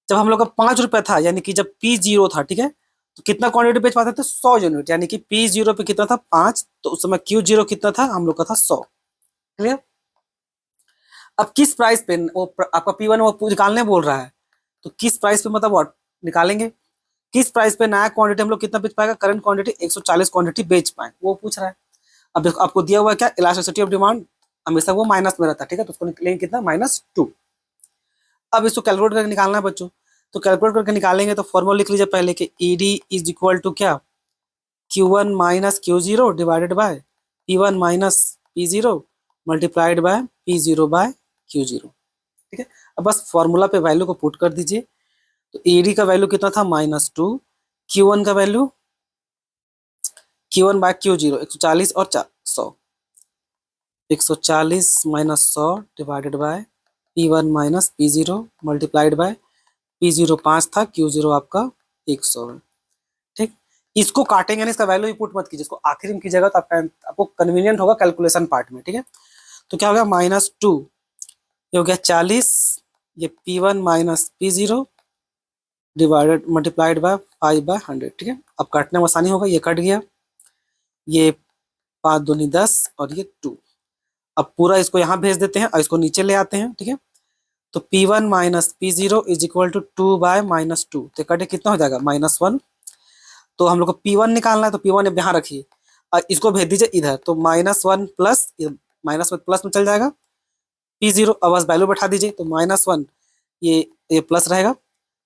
जब हम लोग का 5 रुपए था, यानी कि जब P0 था, ठीक है, तो कितना क्वांटिटी बेच पाते थे, 100 यूनिट, यानी कि P0 पे कितना था 5, तो उस समय Q0 कितना था, हम लोग का था 100। क्लियर। अब किस प्राइस पे वो आपका P1 वो निकालने बोल रहा है, तो किस प्राइस पे मतलब व्हाट निकालेंगे, किस प्राइस पे नया क्वांटिटी हम लोग कितना बेच पाएगा, करंट क्वांटिटी 140 क्वांटिटी बेच पाए, वो पूछ रहा है। अब देखो आपको दिया हुआ है क्या, इलास्टिसिटी ऑफ डिमांड हमेशा वो माइनस में रहता है, ठीक है, तो उसको निकलेंगे कितना, -2। अब इसको कैलकुलेट करके निकालना है बच्चों, तो कैलकुलेट करके निकालेंगे तो फॉर्मूला लिख लीजिए पहले कि ईडी इज इक्वल टू क्या, Q1 minus Q0 divided by P1 minus P0 multiplied by P0 by Q0, ठीक है। अब बस फॉर्मूला पे वैल्यू को पुट कर दीजिए, तो ईडी का वैल्यू कितना था, -2, Q1 का वैल्यू Q1 बाय Q0 140 और 100, 140 minus 100 divided by P1 minus P0 multiplied by P0 5 था, Q0 आपका 100 है, ठीक। इसको काटेंगे ना, इसका वैल्यू पुट मत कीजिए, इसको आखिरी में कीजिएगा तो आपको कन्वीनियंट होगा कैलकुलेशन पार्ट में, ठीक है। तो क्या हो गया, -2, ये हो गया 40, ये P1 minus P0 divided multiplied by 5/100, ठीक है। अब काटने में आसानी होगा, ये कट गया, ये 5 दूनी 10 और ये 2। अब पूरा इसको यहाँ भेज देते हैं और इसको नीचे ले आते हैं, ठीक है। तो P1 minus P0 is equal to 2/-2, तो कटे कितना हो जाएगा, -1। तो हम लोग को P1 निकालना है, तो P1 यहाँ रखिए और इसको भेज दीजिए इधर, तो -1 प्लस माइनस में प्लस में चल जाएगा, P0 अब बस वैल्यू बैठा दीजिए, तो -1 ये प्लस रहेगा,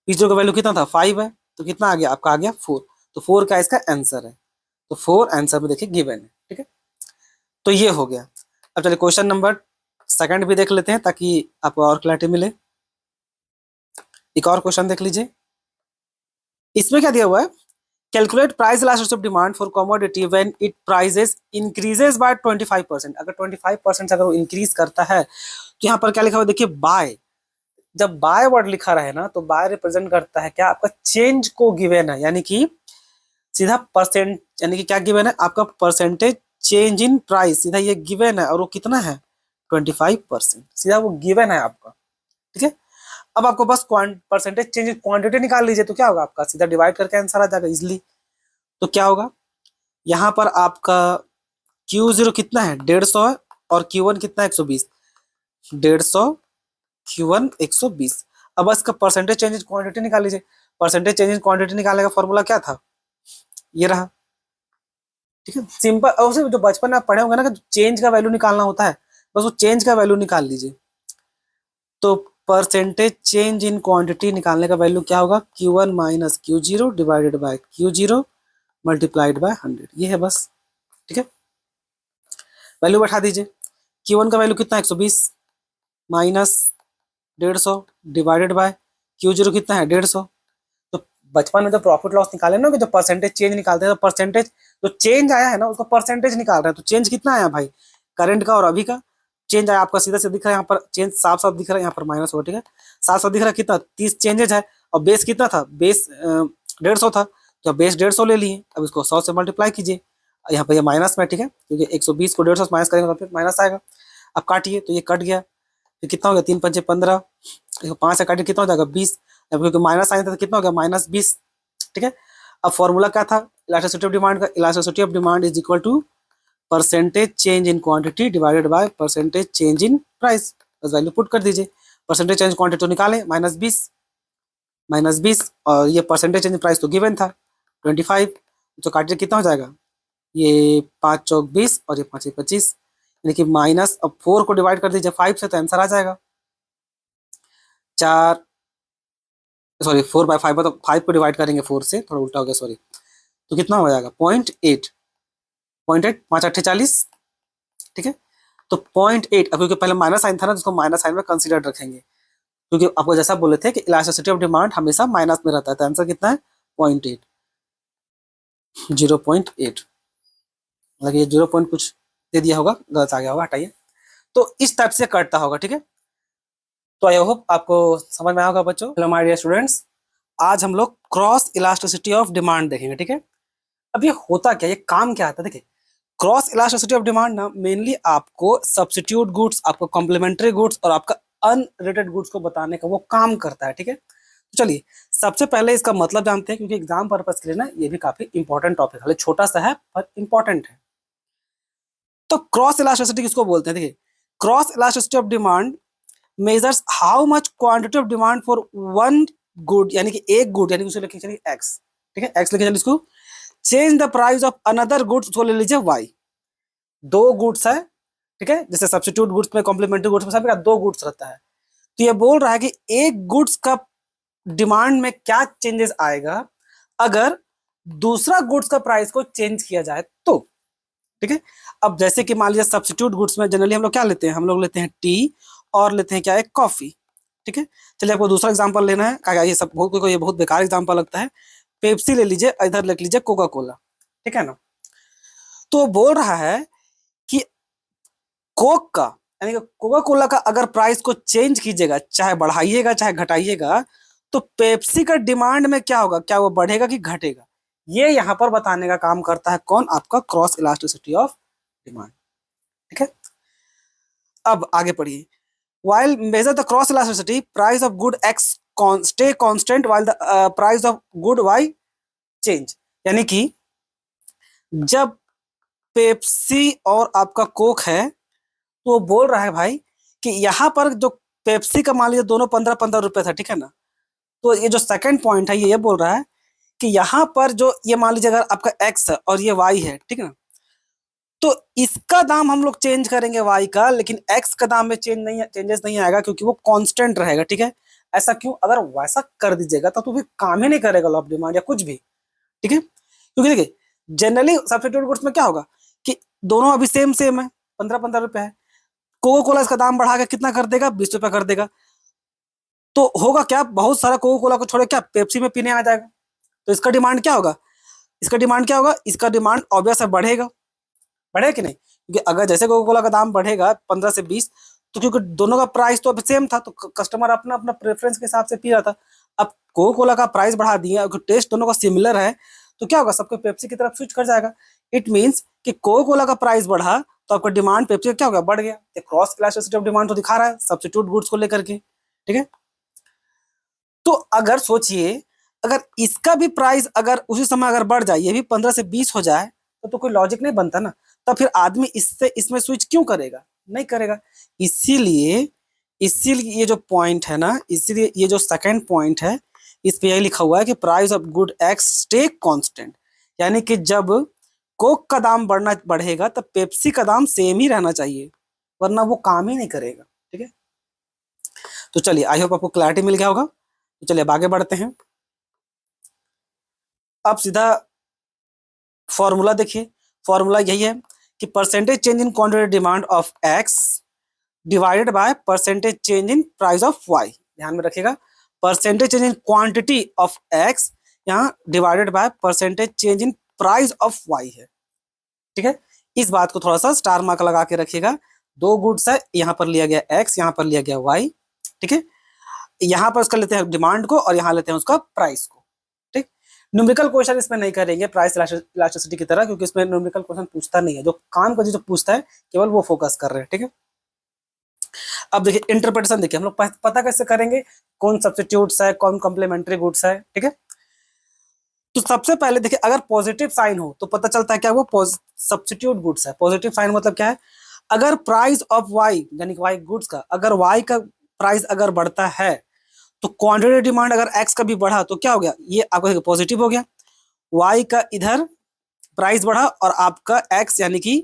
P0 का वैल्यू कितना था 5 है, तो कितना आ गया आपका, आ गया 4, तो 4 का इसका आंसर है, तो 4 आंसर में देखिए गिवन है, ठीक है। तो ये हो गया। अब चलिए क्वेश्चन नंबर सेकंड भी देख लेते हैं ताकि आपको और क्लैरिटी मिले। एक और क्वेश्चन देख लीजिए, इसमें क्या दिया हुआ है, calculate price elasticity of demand for commodity when it prices increases by 25%। अगर 25% अगर वो इंक्रीज करता है, तो यहाँ पर क्या लिखा हुआ है, देखिए बाय, जब बाय वर्ड लिखा रहे ना, तो बाय रिप्रेजेंट करता है क्या, आपका चेंज को गिवन है, यानी कि सीधा परसेंट, यानी कि क्या गिवन है, आपका परसेंटेज चेंज इन प्राइस, सीधा ये गिवन है, और वो कितना है 25%, सीधा वो गिवन है आपका, ठीक है। अब आपको बस परसेंटेज चेंज क्वांटिटी निकाल लीजिए, तो क्या होगा आपका, सीधा डिवाइड करके आंसर आ जाएगा इजिली। तो क्या होगा, यहाँ पर आपका Q0 कितना है 150 है, और Q1 कितना है 120, 150 Q1 120। अब बस का परसेंटेज चेंज इन क्वांटिटी निकाल लीजिए। परसेंटेज चेंज इन क्वांटिटी निकालने का फॉर्मूला क्या था, ये रहा, ठीक है, सिंपल। और उसे जो बचपन में आप पढ़े होंगे ना कि चेंज का वैल्यू निकालना होता है, बस वो चेंज का वैल्यू निकाल लीजिए। तो परसेंटेज चेंज इन क्वांटिटी निकालने का वैल्यू क्या होगा, Q1 minus Q0 divided bye Q0 multiplied by 100, ये है बस, ठीक है। वैल्यू बैठा दीजिए। Q1 का वैल्यू कितना है 120 माइनस 150 डिवाइडेड बाय Q0 कितना है 150। तो बचपन में जो प्रॉफिट लॉस निकाले ना कि जो परसेंटेज चेंज निकालते हैं, तो परसेंटेज जो चेंज आया है ना उसको परसेंटेज निकाल रहे हैं। तो चेंज कितना आया भाई, करंट का और अभी का चेंज आया आपका, सीधा से दिख रहा है यहाँ पर, चेंज साफ साफ दिख रहा है यहाँ पर माइनस हो, ठीक है, साफ साफ दिख रहा है कितना 30 चेंजेज है। और बेस कितना था, बेस 150 था, तो बेस 150 ले लिए, अब इसको 100 से मल्टीप्लाई कीजिए, यहाँ पर ये माइनस में, ठीक है, क्योंकि 120 को 150 से माइनस करेंगे तो फिर माइनस आएगा। अब काटिए तो ये कट गया, फिर कितना हो गया 3 पंचे 15, 5 से काटिए कितना हो जाएगा 20, क्योंकि माइनस आया था तो कितना हो गया -20, ठीक है। अब फॉर्मूला क्या था इलास्टिसिटी ऑफ डिमांड का, elasticity of demand is equal to percentage change in quantity divided by percentage change in price, बस वैल्यू पुट कर दीजिए। परसेंटेज चेंज क्वांटिटी तो निकालें -20 और ये परसेंटेज चेंज प्राइस तो गिवन था 25, तो काटिए कितना हो जाएगा, ये 5 चौक 20 और ये 5 25, यानी कि माइनस, अब 4 को डिवाइड कर दीजिए 5 से तो आंसर आ जाएगा 4, सॉरी 4/5, तो 5 को डिवाइड करेंगे 4 से, थोड़ा उल्टा हो गया सॉरी, तो कितना हो जाएगा 0.8, 5 8 40, ठीक है। तो 0.8, अब क्योंकि पहले माइनस साइन था ना, जिसको माइनस साइन में कंसीडर रखेंगे, क्योंकि आपको जैसा बोले थे कि इलास्टिसिटी ऑफ डिमांड हमेशा माइनस में रहता है, तो आंसर कितना है 0.8, 0.8, मतलब ये 0 पॉइंट कुछ दे दिया होगा, गलत आ गया होगा, हटाइए। तो इस टाइप से कटता होगा, ठीक है। तो आई होप आपको समझ में आया होगा बच्चों। हेलो माय डियर स्टूडेंट्स, आज हम लोग क्रॉस इलास्टिसिटी ऑफ डिमांड देखेंगे, ठीक है। अब ये होता क्या, ये काम क्या आता है, देखिए क्रॉस इलास्टिसिटी ऑफ डिमांड ना मेनली आपको सब्स्टिट्यूट गुड्स, आपको कॉम्प्लीमेंट्री गुड्स और आपका अनरिलेटेड गुड्स को बताने का वो काम करता है, ठीक है। तो चलिए सबसे पहले इसका मतलब जानते हैं, क्योंकि एग्जाम पर्पज के लिए ना ये भी काफी इंपॉर्टेंट टॉपिक है, छोटा सा है पर इंपॉर्टेंट है। तो क्रॉस इलास्टिसिटी किसको बोलते हैं, देखिए cross elasticity of demand measures how much quantity of demand for one good, यानी कि एक गुड, यानी कि उसे लिखे चलिए एक्स, ठीक है, एक्स लिखे चलिए इसको, change the price of another goods, उसको ले लीजिए वाई। दो गुड्स है, ठीक है, जैसे सब्स्टिट्यूट गुड्स में कॉम्प्लीमेंट्री गुड्स में सब दो गुड्स रहता है। तो ये बोल रहा है कि एक गुड्स का डिमांड में क्या चेंजेस आएगा अगर दूसरा गुड्स का प्राइस को चेंज किया जाए तो, ठीक है। अब जैसे कि मान लीजिए सब्स्टिट्यूट गुड्स में जनरली हम लोग क्या लेते हैं, हम लोग लेते हैं टी और लेते हैं क्या है कॉफी, ठीक है। चलिए आपको दूसरा एग्जांपल लेना है, क्या ये सब बहुत कोई ये बहुत बेकार एग्जांपल लगता है, पेप्सी ले लीजिए, इधर लिख लीजिए कोका कोला, ठीक है ना। तो बोल रहा है कि कोक का, यानी कि कोका कोला का अगर प्राइस को चेंज कीजिएगा, चाहे बढ़ाइएगा चाहे घटाइएगा, तो पेप्सी का डिमांड में क्या होगा, क्या वो बढ़ेगा कि घटेगा, ये यहाँ पर बताने का काम करता है कौन, आपका क्रॉस इलास्टिसिटी ऑफ डिमांड, ठीक है। अब आगे पढ़िए, while measure the cross elasticity price of good x stay constant while the price of good y change, यानी कि जब पेप्सी और आपका कोक है तो बोल रहा है भाई कि यहाँ पर जो पेप्सी का मान लीजिए दोनों 15-15 रुपए था, ठीक है ना। तो ये जो सेकंड पॉइंट है ये बोल रहा है कि यहाँ पर जो ये मान लीजिए अगर आपका एक्स है और ये वाई है, ठीक है ना, तो इसका दाम हम लोग चेंज करेंगे वाई का, लेकिन एक्स का दाम में चेंजेस नहीं आएगा, क्योंकि वो कांस्टेंट रहेगा, ठीक है। ऐसा क्यों, अगर वैसा कर दीजिएगा तो फिर काम ही नहीं करेगा लॉ ऑफ डिमांड या कुछ भी, ठीक है। क्योंकि देखिए जनरली सब्स्टिट्यूट गुड्स में क्या होगा कि दोनों अभी सेम सेम है, 15-15 रुपए है, कोका कोला इसका दाम बढ़ा के कितना कर देगा 20 रुपए कर देगा, तो होगा क्या, बहुत सारा कोका कोला को छोड़े क्या पेप्सी में पीने आ जाएगा, तो इसका डिमांड क्या होगा, इसका डिमांड क्या होगा, इसका डिमांड ऑब्वियस है बढ़ेगा, बढ़ेगा कि नहीं, क्योंकि अगर जैसे कोका कोला का दाम बढ़ेगा 15 से 20, तो क्योंकि दोनों का प्राइस तो अभी सेम था, तो कस्टमर अपना अपना प्रेफरेंस के हिसाब से पी रहा था। अब कोका कोला का प्राइस बढ़ा दिए, अगर टेस्ट दोनों का सिमिलर है, तो क्या होगा, सबको पेप्सी की तरफ स्विच कर जाएगा। इट मीन्स कि कोका कोला का प्राइस बढ़ा तो आपका डिमांड पेप्सी का क्या हो गया, बढ़ गया। क्रॉस इलास्टिसिटी ऑफ डिमांड तो दिखा रहा है सब्स्टिट्यूट गुड्स को लेकर के, ठीक है। तो अगर सोचिए अगर इसका भी प्राइस अगर उसी समय अगर बढ़ जाए, ये भी 15 से 20 हो जाए, तो कोई लॉजिक नहीं बनता ना, तब फिर आदमी इससे इसमें स्विच क्यों करेगा, नहीं करेगा। इसीलिए इसीलिए ये जो पॉइंट है ना, इसीलिए ये जो सेकंड पॉइंट है, इस पे यही लिखा हुआ है कि price of good x stay constant, यानी कि जब कोक का दाम बढ़ेगा तब पेप्सी का दाम सेम ही रहना चाहिए, वरना वो काम ही नहीं करेगा। ठीक है, तो चलिए आई होप आपको क्लैरिटी मिल गया होगा। तो चलिए अब आगे बढ़ते हैं। अब सीधा फॉर्मूला देखिए, फॉर्मूला यही है कि percentage change in quantity demand of X divided by percentage change in price of Y. ध्यान में रखिएगा, percentage change in quantity of X यहाँ divided by percentage change in price of Y है। ठीक है, इस बात को थोड़ा सा स्टार मार्क लगा के रखिएगा। दो गुड्स है, यहाँ पर लिया गया एक्स, यहाँ पर लिया गया वाई। ठीक है, यहाँ पर उसका लेते हैं डिमांड को और यहाँ लेते हैं उसका प्राइस को। ठीक, न्यूमेरिकल क्वेश्चन इसमें नहीं करेंगे प्राइस इलास्टिसिटी की तरह, क्योंकि इसमें न्यूमेरिकल क्वेश्चन पूछता नहीं है। जो काम का जो पूछता है केवल वो फोकस कर रहे हैं। ठीक है, अब देखिए इंटरप्रिटेशन देखिए, हम लोग पता कैसे करेंगे कौन सब्स्टिट्यूट्स है, कौन कॉम्प्लीमेंट्री गुड्स है। ठीक है, तो सबसे पहले देखिए अगर पॉजिटिव साइन हो तो पता चलता है क्या वो सब्स्टिट्यूट गुड्स है। पॉजिटिव साइन मतलब क्या है, अगर प्राइस ऑफ वाई यानी कि वाई गुड्स का, अगर वाई का प्राइस अगर बढ़ता है तो क्वांटिटी डिमांड अगर एक्स का भी बढ़ा तो क्या हो गया, ये आपका पॉजिटिव हो गया। वाई का इधर प्राइस बढ़ा और आपका एक्स यानी कि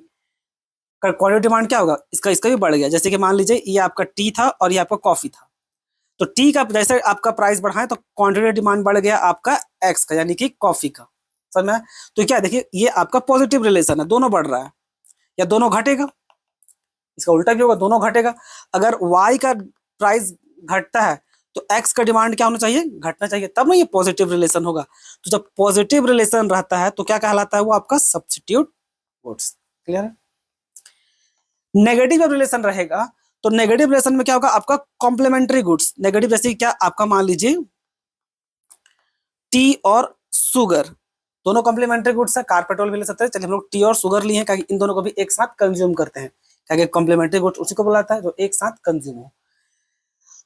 क्वांटिटी डिमांड क्या होगा, इसका भी बढ़ गया। जैसे कि मान लीजिए ये आपका टी था और ये आपका कॉफी था, तो टी का जैसे आपका प्राइस बढ़ा है तो क्वांटिटी डिमांड बढ़ गया आपका एक्स का यानी कि कॉफी का। समझ में? तो क्या देखिए ये आपका पॉजिटिव रिलेशन है, दोनों बढ़ रहा है या दोनों घटेगा, इसका उल्टा भी होगा, दोनों घटेगा। अगर वाई का प्राइस घटता है तो एक्स का डिमांड क्या होना चाहिए, घटना चाहिए, तब ना ये पॉजिटिव रिलेशन होगा। तो जब पॉजिटिव रिलेशन रहता है तो क्या कहलाता है, वो आपका सब्स्टिट्यूट गुड्स। क्लियर है? नेगेटिव रिलेशन रहेगा तो नेगेटिव रिलेशन में क्या होगा, आपका कॉम्प्लीमेंट्री गुड्स। नेगेटिव जैसे क्या, आपका मान लीजिए टी और शुगर दोनों कॉम्प्लीमेंट्री गुड्स है, कार पेट्रोल भी ले सकते हैं। चलिए हम लोग टी और शुगर लिए हैं, इन दोनों को भी एक साथ कंज्यूम करते हैं, क्या कॉम्प्लीमेंट्री गुड्स उसी को बुलाता है जो एक साथ कंज्यूम हो।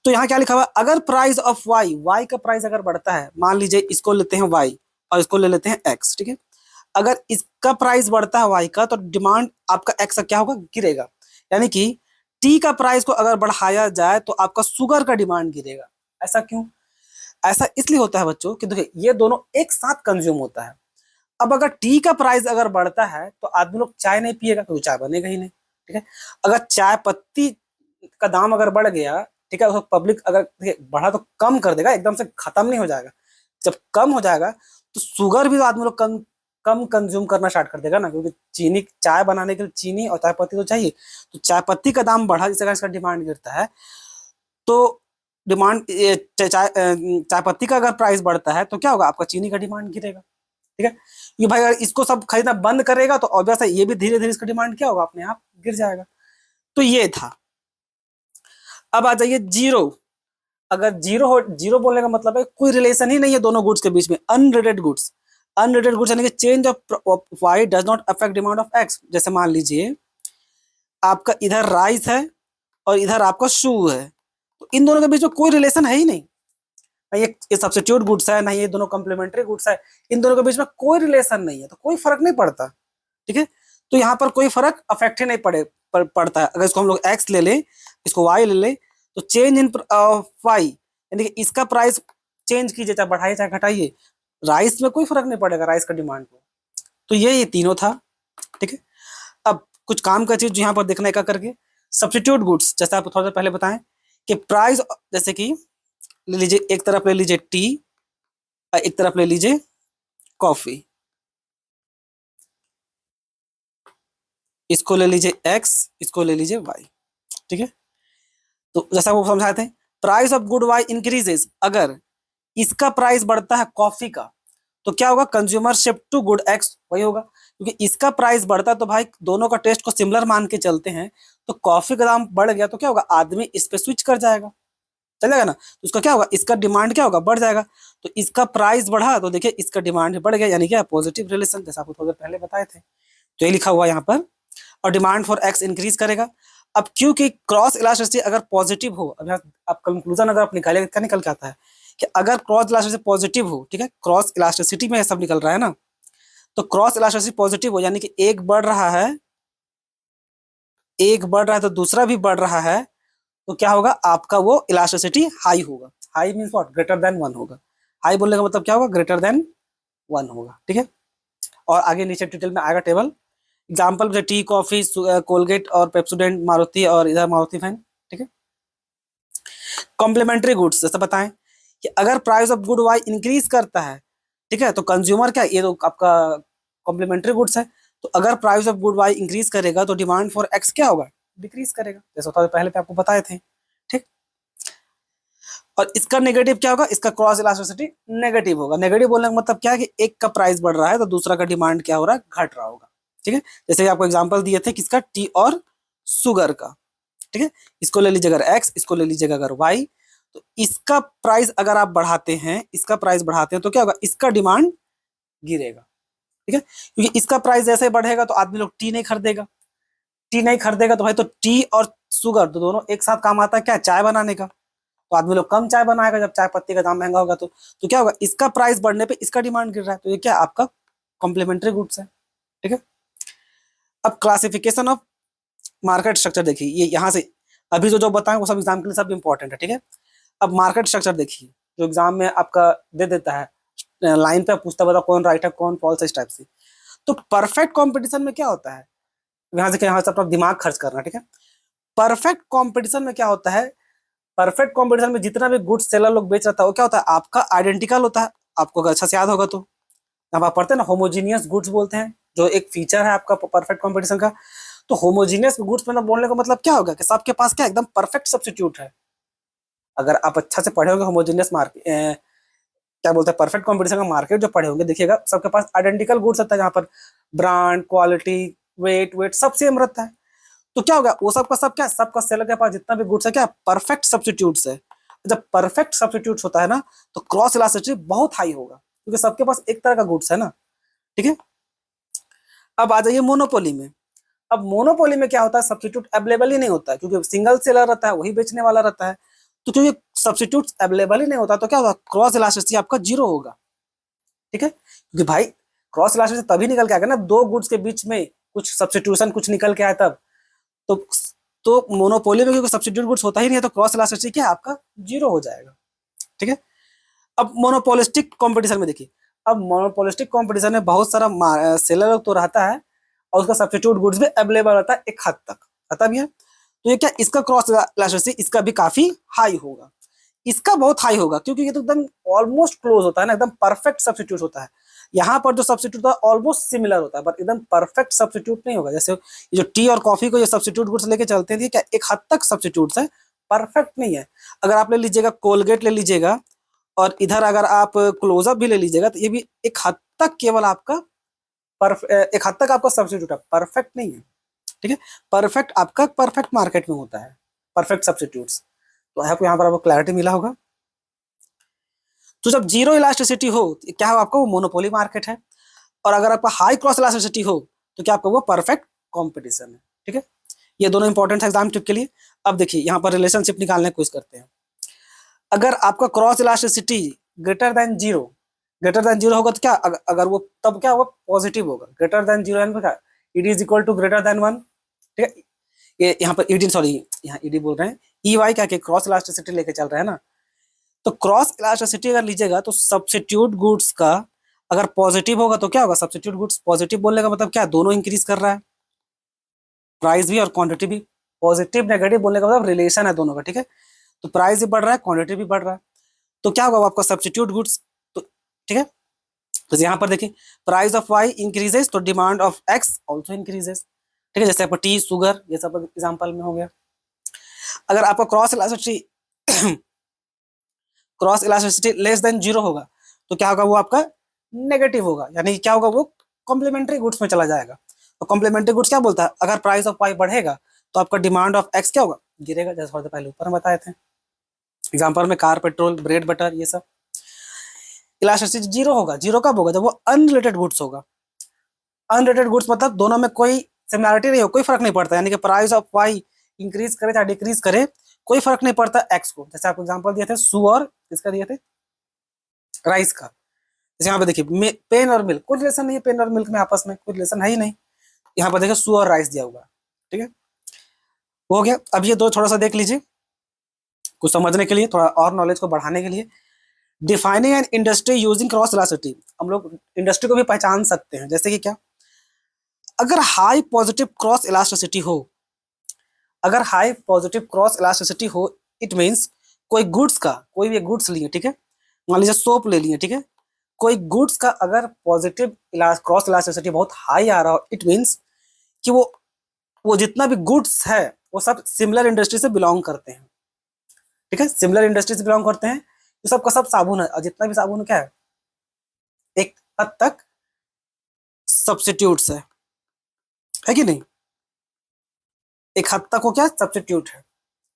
तो यहाँ क्या लिखा हुआ, अगर प्राइस ऑफ वाई, वाई का प्राइस अगर बढ़ता है, मान लीजिए इसको लेते हैं वाई और इसको ले लेते हैं एक्स। ठीक है, अगर इसका प्राइस बढ़ता है वाई का तो डिमांड आपका एक्स का क्या होगा, गिरेगा। यानी कि टी का प्राइस को अगर बढ़ाया जाए तो आपका शुगर का डिमांड गिरेगा। ऐसा क्यों? ऐसा इसलिए होता है बच्चों कि देखिए ये दोनों एक साथ कंज्यूम होता है। अब अगर टी का प्राइस अगर बढ़ता है तो आदमी लोग चाय नहीं पिएगा, क्योंकि चाय बनेगा ही नहीं। ठीक है, अगर चाय पत्ती का दाम अगर बढ़ गया, ठीक है, तो पब्लिक अगर बढ़ा तो कम कर देगा, एकदम से खत्म नहीं हो जाएगा। जब कम हो जाएगा तो शुगर भी तो आदमी लोग कम कम कंज्यूम करना स्टार्ट कर देगा ना, क्योंकि चीनी, चाय बनाने के लिए चीनी और चाय पत्ती तो चाहिए। तो चाय पत्ती का दाम बढ़ा, जिससे इसका डिमांड गिरता है, तो डिमांड चाय पत्ती का अगर प्राइस बढ़ता है तो क्या होगा, आपका चीनी का डिमांड गिरेगा। ठीक है, ये भाई अगर इसको सब खरीदना बंद करेगा तो ऑब्वियस है ये भी धीरे धीरे इसका डिमांड क्या होगा, अपने आप गिर जाएगा। तो ये था। अब आ जाइए जीरो। अगर जीरो हो, जीरो बोलने का मतलब है कोई रिलेशन ही नहीं है दोनों गुड्स के बीच में, अनरिलेटेड गुड्स। अनरिलेटेड गुड्स यानी कि change of why does not affect demand of x. जैसे मान लीजिए आपका इधर राइस है और इधर आपका शू है, तो इन दोनों के बीच में कोई रिलेशन है ही नहीं, ना ये सब्स्टिट्यूट गुड्स है, ना ये दोनों कॉम्प्लीमेंट्री गुड्स है, इन दोनों के बीच में कोई रिलेशन नहीं है, तो कोई फर्क नहीं पड़ता। ठीक है, तो यहाँ पर कोई फर्क अफेक्ट ही नहीं पड़ता है। अगर इसको हम लोग एक्स ले ले, इसको वाई ले ले, तो चेंज इन वाई यानी कि इसका प्राइस चेंज कीजिए, चाहे बढ़ाइए चाहे घटाइए, राइस में कोई फर्क नहीं पड़ेगा, राइस का डिमांड को। तो ये तीनों था। ठीक है, अब कुछ काम का चीज यहाँ पर देखना एक करके, सब्स्टिट्यूट गुड्स जैसे आप थोड़ा सा पहले बताएं कि प्राइस, जैसे कि ले लीजिए एक तरफ ले लीजिए टी और एक तरफ ले लीजिए कॉफी, इसको ले लीजिए एक्स, इसको ले लीजिए वाई। ठीक है, तो जैसा वो समझाते हैं, price of good Y increases, अगर इसका प्राइस बढ़ता है कॉफी का तो क्या होगा, consumer shift to good X, वही होगा। क्योंकि इसका प्राइस बढ़ता है तो भाई दोनों का टेस्ट को सिमिलर मान के चलते हैं, तो कॉफी का दाम बढ़ गया तो क्या होगा, आदमी इस पे स्विच कर जाएगा, चलेगा ना। तो उसका क्या होगा, इसका डिमांड क्या होगा, बढ़ जाएगा। तो इसका प्राइस बढ़ा तो देखिए इसका डिमांड बढ़ गया, यानी क्या, पॉजिटिव रिलेशन, जैसा आपको थोड़ा पहले बताए थे। तो ये लिखा हुआ यहाँ पर, और डिमांड फॉर एक्स इंक्रीज करेगा। अब क्योंकि क्रॉस इलास्टिसिटी अगर पॉजिटिव हो, अब यहाँ आप कंक्लूजन अगर आप निकालेगा क्या निकल के आता है कि अगर क्रॉस इलास्टिसिटी पॉजिटिव हो, ठीक है, क्रॉस इलास्टिसिटी में सब निकल रहा है ना, तो क्रॉस इलास्टिसिटी पॉजिटिव हो यानी कि एक बढ़ रहा है, एक बढ़ रहा है तो दूसरा भी बढ़ रहा है, तो क्या होगा आपका वो इलास्टिसिटी हाई होगा। High means what, greater than 1 होगा। हाई बोलने का मतलब क्या होगा, ग्रेटर देन 1 होगा, ठीक है। और आगे नीचे डिटेल में आएगा टेबल। एग्जाम्पल जैसे टी, कॉफी, कोलगेट और पेप्सोडेंट, मारुति और इधर मारुति फैन, ठीक है। कॉम्प्लीमेंट्री गुड्स जैसे बताएं कि अगर price of good Y increase करता है, ठीक है, तो कंज्यूमर क्या, ये तो आपका कॉम्प्लीमेंट्री गुड्स है, तो अगर price of good Y increase करेगा तो डिमांड फॉर एक्स क्या होगा, डिक्रीज करेगा, जैसे होता है पहले पे आपको बताए थे, ठीक। और इसका नेगेटिव क्या होगा, इसका क्रॉस इलास्टिसिटी नेगेटिव होगा। नेगेटिव बोलने का मतलब क्या है कि एक का प्राइस बढ़ रहा है तो दूसरा का डिमांड क्या हो रहा है, घट रहा होगा, ठीक है। जैसे आपको एग्जांपल दिए थे किसका, टी और शुगर का, ठीक है। इसको ले लीजिएगा अगर एक्स, इसको ले लीजिएगा अगर वाई, तो इसका प्राइस अगर आप बढ़ाते हैं, इसका प्राइस बढ़ाते हैं तो क्या होगा, इसका डिमांड गिरेगा, ठीक है। क्योंकि इसका प्राइस जैसे बढ़ेगा तो आदमी लोग टी नहीं खरीदेगा, टी नहीं खरीदेगा तो भाई तो टी और शुगर तो दोनों एक साथ काम आता है क्या, चाय बनाने का, तो आदमी लोग कम चाय बनाएगा जब चाय पत्ती का दाम महंगा होगा तो क्या होगा, इसका प्राइस बढ़ने पे इसका डिमांड गिर रहा है, तो ये क्या आपका कॉम्प्लीमेंट्री गुड्स है, ठीक है। अब क्लासिफिकेशन ऑफ मार्केट स्ट्रक्चर देखिए, ये यहाँ से अभी जो बताएं वो सब एग्जाम के लिए सब इंपॉर्टेंट है, ठीक है। अब मार्केट स्ट्रक्चर देखिए, जो एग्जाम में आपका दे देता है, लाइन पे पूछता बता कौन राइट है कौन फॉल्स है, इस टाइप से। तो परफेक्ट कॉम्पिटिशन में क्या होता है, यहाँ से अपना दिमाग खर्च करना, ठीक है। परफेक्ट कॉम्पिटिशन में क्या होता है, परफेक्ट कॉम्पिटिशन में जितना भी गुड्स सेलर लोग बेच रहा था वो क्या होता है, आपका आइडेंटिकल होता है। आपको अगर अच्छा से याद होगा तो जब आप पढ़ते हैं ना, होमोजीनियस गुड्स बोलते हैं, जो एक फीचर है आपका परफेक्ट कॉम्पिटिशन का। तो होमोजीनियस गुड्स मतलब बोलने का मतलब क्या होगा कि सबके पास क्या एकदम परफेक्ट सब्स्टिट्यूट है। अगर आप अच्छा से पढ़े होंगे होमोजीनियस मार्केट, क्या बोलते हैं, परफेक्ट कॉम्पिटिशन का मार्केट जो पढ़े होंगे, देखिएगा सबके पास आइडेंटिकल गुड्स होता है, जहाँ पर ब्रांड, क्वालिटी, वेट वेट सब सेम रहता है। तो क्या होगा, वो सबका सब क्या, सबका सेलर के पास जितना भी गुड्स है क्या, परफेक्ट सब्स्टिट्यूट्स है। जब परफेक्ट सब्स्टिट्यूट्स होता है ना, तो क्रॉस इलास्टिसिटी बहुत हाई होगा, क्योंकि सबके पास एक तरह का गुड्स है ना, ठीक है। अब आ जाइए मोनोपोली में। अब मोनोपोली में क्या होता है, सब्स्टिट्यूट अवेलेबल ही नहीं होता है, क्योंकि सिंगल सेलर रहता है, वही बेचने वाला रहता है। तो क्योंकि सब्स्टिट्यूट अवेलेबल ही नहीं होता तो क्या होगा, क्रॉस इलास्टिसिटी आपका जीरो होगा, ठीक है। क्योंकि भाई क्रॉस इलास्टिसिटी तभी निकल के आएगा ना, दो गुड्स के बीच में कुछ सब्स्टिट्यूशन कुछ निकल के आए तब। तो तो मोनोपोली में क्योंकि सब्स्टिट्यूट गुड्स होता ही नहीं है, तो क्रॉस इलास्टिसिटी क्या आपका जीरो हो जाएगा, ठीक है। अब मोनोपोलिस्टिक कंपटीशन में देखिए, अब मोनोपोलिस्टिक कंपटीशन में बहुत सारा सेलर तो रहता है और उसका सब्स्टिट्यूट गुड्स भी अवेलेबल रहता है एक हद तक, पता भी है। तो ये क्या, इसका क्रॉस इलास्टिसिटी इसका भी काफी हाई होगा, इसका बहुत हाई होगा, क्योंकि ये तो एकदम ऑलमोस्ट क्लोज होता है ना, एकदम परफेक्ट सब्स्टिट्यूट होता है। यहाँ पर जो सब्स्टिट्यूट होता है ऑलमोस्ट सिमिलर होता है, बट एकदम परफेक्ट सब्स्टिट्यूट नहीं होगा। जैसे ये जो टी और कॉफी को ये सब्स्टिट्यूट गुड्स लेके चलते हैं, क्या एक हद तक सब्स्टिट्यूट्स है, परफेक्ट नहीं है। अगर आप ले लीजिएगा कोलगेट ले लीजिएगा, और इधर अगर आप क्लोजअप भी ले लीजिएगा, तो ये भी एक हद तक केवल आपका एक हद तक आपका सब्स्टिट्यूट है, परफेक्ट नहीं है, ठीक है। परफेक्ट आपका परफेक्ट मार्केट में होता है, परफेक्ट सब्स्टिट्यूट्स। तो आपको यहाँ पर आपको क्लैरिटी मिला होगा। तो जब जीरो इलास्टिसिटी हो तो क्या हो, आपको वो मोनोपोली मार्केट है। और अगर आपका हाई क्रॉस इलास्टिसिटी हो तो क्या आपका वो परफेक्ट कॉम्पिटिशन है, ठीक है। ये दोनों इंपॉर्टेंट है एग्जाम टिप के लिए। अब देखिए यहाँ पर रिलेशनशिप निकालने की कोशिश करते हैं। अगर आपका cross elasticity greater than zero होगा तो क्या, अगर वो तब क्या होगा, पॉजिटिव होगा। ग्रेटर देन जीरो यानी क्या, it is equal to greater than 1, ठीक है। ये यहाँ पर ईडी, सॉरी यहाँ ईडी बोल रहे हैं, ई वाई क्या क्रॉस इलास्टिसिटी लेके चल रहे हैं ना। तो क्रॉस इलास्टिसिटी अगर लीजिएगा तो सब्स्टिट्यूट गुड्स का अगर पॉजिटिव होगा तो क्या होगा, सब्स्टिट्यूट गुड्स पॉजिटिव बोलने का मतलब क्या, दोनों इंक्रीज कर रहा है, प्राइस भी और क्वांटिटी भी। पॉजिटिव नेगेटिव बोलने का मतलब रिलेशन है दोनों का, ठीक है। तो प्राइस भी बढ़ रहा है, क्वांटिटी भी बढ़ रहा है, तो क्या होगा आपका सब्स्टिट्यूट गुड्स, तो ठीक है। तो यहाँ पर देखिए, प्राइस ऑफ वाई इंक्रीजेस तो demand of x also increases, ठीक है। जैसे आपका टी, शुगर, ये सब एग्जाम्पल में हो गया। अगर आपका cross elasticity less than zero होगा तो क्या होगा, वो आपका नेगेटिव होगा, यानी क्या होगा, वो कॉम्प्लीमेंट्री गुड्स में चला जाएगा। तो कॉम्प्लीमेंट्री गुड्स क्या बोलता है, अगर प्राइस ऑफ वाई बढ़ेगा तो आपका डिमांड ऑफ एक्स क्या होगा, गिरेगा, जैसे थोड़ा पहले ऊपर बताए थे एग्जाम्पल में, कार, पेट्रोल, ब्रेड, बटर, ये सब। इलास्टिसिटी जीरो होगा, जीरो कब होगा, जब वो अनरिलेटेड गुड्स होगा। अनरिलेटेड गुड्स मतलब दोनों में कोई सिमिलरिटी नहीं हो, कोई फर्क नहीं पड़ता, यानी कि प्राइस ऑफ वाई इंक्रीज करे या डिक्रीज करे, कोई फर्क नहीं पड़ता एक्स को। जैसे आपको एग्जांपल दिए थे सू और किसका दिए थे, राइस का। जैसे यहाँ पे देखिए पेन और मिल्क, कोई रिलेशन नहीं है, पेन और मिल्क में आपस में कोई रिलेशन है ही नहीं। यहाँ पर देखिए सू और राइस दिया हुआ है, ठीक है, हो गया। अब ये दो थोड़ा सा देख लीजिए, कुछ समझने के लिए, थोड़ा और नॉलेज को बढ़ाने के लिए, defining an industry using cross elasticity, हम लोग इंडस्ट्री को भी पहचान सकते हैं। जैसे कि क्या, अगर हाई पॉजिटिव क्रॉस इलास्टिसिटी हो, अगर हाई पॉजिटिव क्रॉस इलास्टिसिटी हो, इट मीन्स कोई गुड्स का, कोई भी गुड्स लिए, ठीक है, मान लीजिए सोप ले लिए, ठीक है, कोई गुड्स का अगर पॉजिटिव क्रॉस इलास्टिसिटी बहुत हाई आ रहा हो, इट मीन्स कि वो जितना भी गुड्स है वो सब सिमिलर इंडस्ट्री से बिलोंग करते हैं, ठीक है, सिमिलर इंडस्ट्री से बिलोंग करते हैं, तो सबका सब साबुन है, और जितना भी साबुन क्या है, एक हद तक सब्स्टिट्यूट्स है कि नहीं, एक हद तक वो क्या सब्स्टिट्यूट है,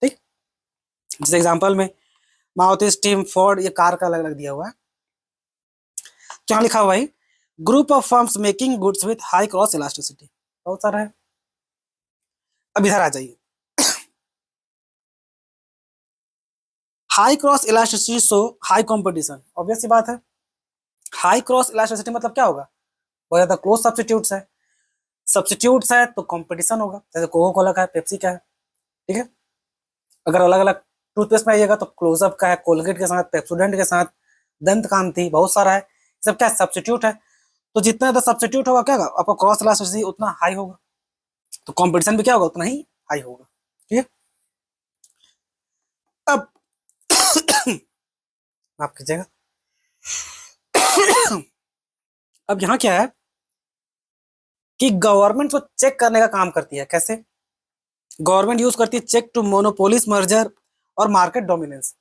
ठीक। जैसे एग्जांपल में मारुति, स्टीम, फोर्ड, ये कार का अलग अलग दिया हुआ है, क्या लिखा हुआ है, group of firms making goods with high cross elasticity, बहुत सारा है। अब इधर आ जाइए, हाई क्रॉस इलास्टिसिटी सो हाई कंपटीशन, ऑब्वियस सी बात है, हाई क्रॉस इलास्टिसिटी मतलब क्या होगा, बहुत ज्यादा क्लोज सब्स्टिट्यूट्स है, सब्स्टिट्यूट्स है तो कंपटीशन होगा, जैसे कोको कोला का है, पेप्सी का है, ठीक है, अगर अलग अलग टूथपेस्ट में आइएगा तो क्लोजअप का है, कोलगेट के साथ, पेप्सोडेंट के साथ, दंत कांति, बहुत सारा है, सब क्या सब्स्टिट्यूट है, तो जितना ज्यादा सब्स्टिट्यूट होगा क्या होगा, आपका क्रॉस इलास्टिसिटी उतना हाई होगा, तो कंपटीशन भी क्या होगा, उतना ही हाई होगा, ठीक है। अब माफ कीजिएगा, अब यहाँ क्या है कि गवर्नमेंट को चेक करने का काम करती है, कैसे, गवर्नमेंट यूज करती है चेक टू मोनोपोलिस, मर्जर और मार्केट डोमिनेंस,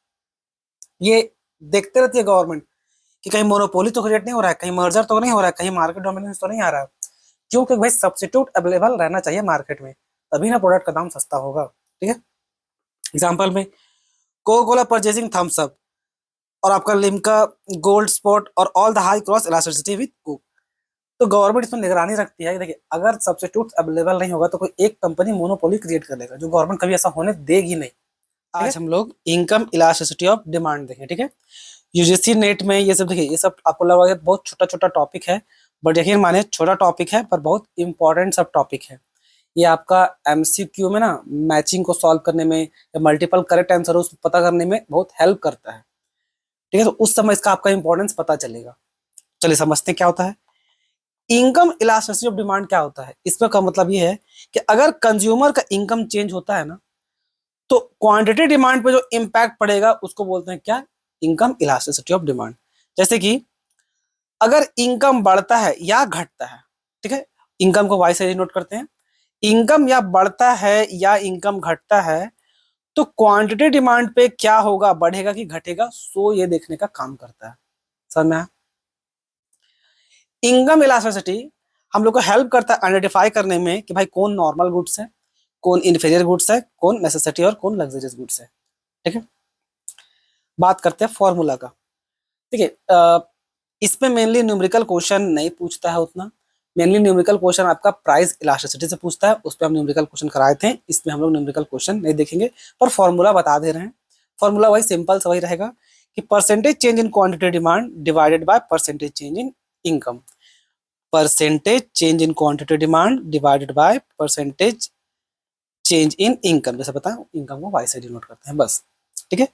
ये देखते रहती है गवर्नमेंट कि कहीं मोनोपोली तो क्रिएट नहीं हो रहा है, कहीं मर्जर तो नहीं हो रहा है, कहीं मार्केट डोमिनेंस तो नहीं आ रहा है, क्योंकि भाई सब्स्टिट्यूट अवेलेबल रहना चाहिए मार्केट में, तभी ना प्रोडक्ट का दाम सस्ता होगा, ठीक है। एग्जाम्पल में Coca Cola purchasing Thums Up और आपका लिम्का, गोल्ड स्पॉट और all the high cross elasticity with Coke, तो गवर्नमेंट इसमें निगरानी रखती है, देखिए अगर सब्स्टिट्यूट अवेलेबल नहीं होगा तो कोई एक कंपनी मोनोपोली क्रिएट कर लेगा, जो गवर्नमेंट कभी ऐसा होने देगी नहीं। आज हम लोग इनकम इलास्टिसिटी ऑफ डिमांड देखें, ठीक है, यूजीसी नेट में ये सब देखिए, ये सब आपको लग रहा है बहुत छोटा छोटा टॉपिक है, बट यकीन माने छोटा टॉपिक है पर बहुत इंपॉर्टेंट सब टॉपिक है, ये आपका एमसीक्यू में ना मैचिंग को सॉल्व करने में या मल्टीपल करेक्ट आंसर उसको पता करने में बहुत हेल्प करता है, ठीक है, तो उस समय इसका आपका इंपॉर्टेंस पता चलेगा। चलिए समझते हैं क्या होता है इनकम इलास्टिसिटी ऑफ डिमांड, क्या होता है, इसमें का मतलब ये है कि अगर कंज्यूमर का इनकम चेंज होता है ना, तो क्वांटिटी डिमांड पे जो इम्पैक्ट पड़ेगा उसको बोलते हैं क्या, इनकम इलास्टिसिटी ऑफ डिमांड। जैसे कि अगर इनकम बढ़ता है या घटता है, ठीक है, इनकम को वाई से नोट करते हैं, इनकम या बढ़ता है या इनकम घटता है तो क्वांटिटी डिमांड पे क्या होगा, बढ़ेगा कि घटेगा, सो ये देखने का काम करता है, समझ में आया। इनकम इलास्टिसिटी हम लोग को हेल्प करता है आइडेंटिफाई करने में कि भाई कौन नॉर्मल गुड्स है, कौन इन्फीरियर गुड्स है, कौन नेसेसिटी और कौन लग्जरियस गुड्स है, ठीक है। बात करते हैं फॉर्मूला का, ठीक है, इसमें मेनली न्यूमेरिकल क्वेश्चन नहीं पूछता है उतना, मेनली न्यूमेरिकल क्वेश्चन आपका प्राइस इलास्टिसिटी से पूछता है, उस पर हम न्यूमेरिकल क्वेश्चन कराए थे, इसमें हम लोग न्यूमेरिकल क्वेश्चन नहीं देखेंगे, पर फॉर्मूला बता दे रहे हैं। फॉर्मूला वही सिंपल सा वही रहेगा कि percentage change in quantity demand divided by percentage change in income, percentage change in quantity demand divided by percentage change in income, जैसे पता है इनकम को वाई से डिनोट करते हैं बस, ठीक है।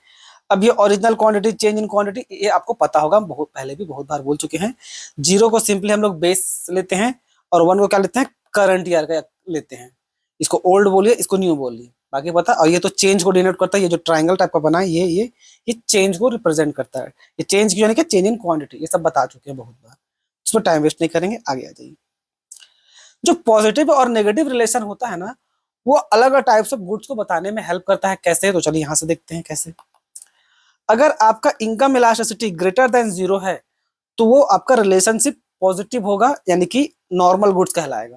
अब ये original quantity change in quantity ये आपको पता होगा, बहुत पहले भी बहुत बार बोल चुके हैं। जीरो को सिंपली हम लोग बेस लेते हैं और वन को क्या लेते हैं, करंट ईयर का लेते हैं, इसको ओल्ड बोलिए, इसको न्यू बोलिए, बाकी पता। और ये तो चेंज को डिनोट करता है, ये जो ट्राइंगल टाइप का बना है ये चेंज को रिप्रेजेंट करता है, ये चेंज की यानी कि चेंज इन क्वांटिटी, ये सब बता चुके हैं बहुत बार, उसमें टाइम वेस्ट नहीं करेंगे, आगे आ जाइए। जो पॉजिटिव और नेगेटिव रिलेशन होता है ना, वो अलग अलग टाइप्स ऑफ गुड्स को बताने में हेल्प करता है, कैसे, तो चलिए यहाँ से देखते हैं कैसे। अगर आपका income elasticity greater than zero है तो वो आपका रिलेशनशिप पॉजिटिव होगा, यानी कि नॉर्मल गुड्स कहलाएगा,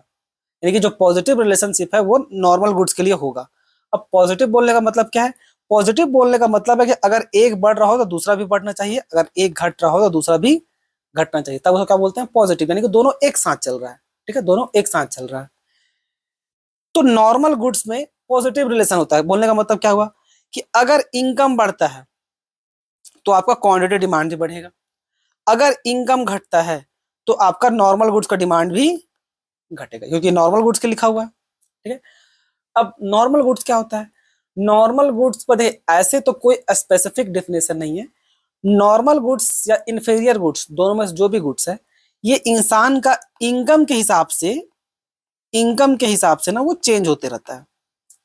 यानी कि जो पॉजिटिव रिलेशनशिप है वो नॉर्मल गुड्स के लिए होगा। अब पॉजिटिव बोलने का मतलब क्या है, पॉजिटिव बोलने का मतलब है कि अगर एक बढ़ रहा हो तो दूसरा भी बढ़ना चाहिए, अगर एक घट रहा हो तो दूसरा भी घटना चाहिए, तब उसको क्या बोलते हैं, पॉजिटिव, यानी कि दोनों एक साथ चल रहा है, ठीक है, दोनों एक साथ चल रहा है। तो नॉर्मल गुड्स में पॉजिटिव रिलेशन होता है, बोलने का मतलब क्या हुआ कि अगर इनकम बढ़ता है तो आपका क्वांटिटी डिमांड भी बढ़ेगा, अगर इनकम घटता है तो आपका नॉर्मल गुड्स का डिमांड भी घटेगा, क्योंकि नॉर्मल गुड्स के लिखा हुआ है, ठीक है। अब नॉर्मल गुड्स क्या होता है, नॉर्मल गुड्स पर ऐसे तो कोई स्पेसिफिक डेफिनेशन नहीं है। नॉर्मल गुड्स या इंफीरियर गुड्स, दोनों में से जो भी गुड्स है, ये इंसान का इनकम के हिसाब से, इनकम के हिसाब से ना वो चेंज होते रहता है।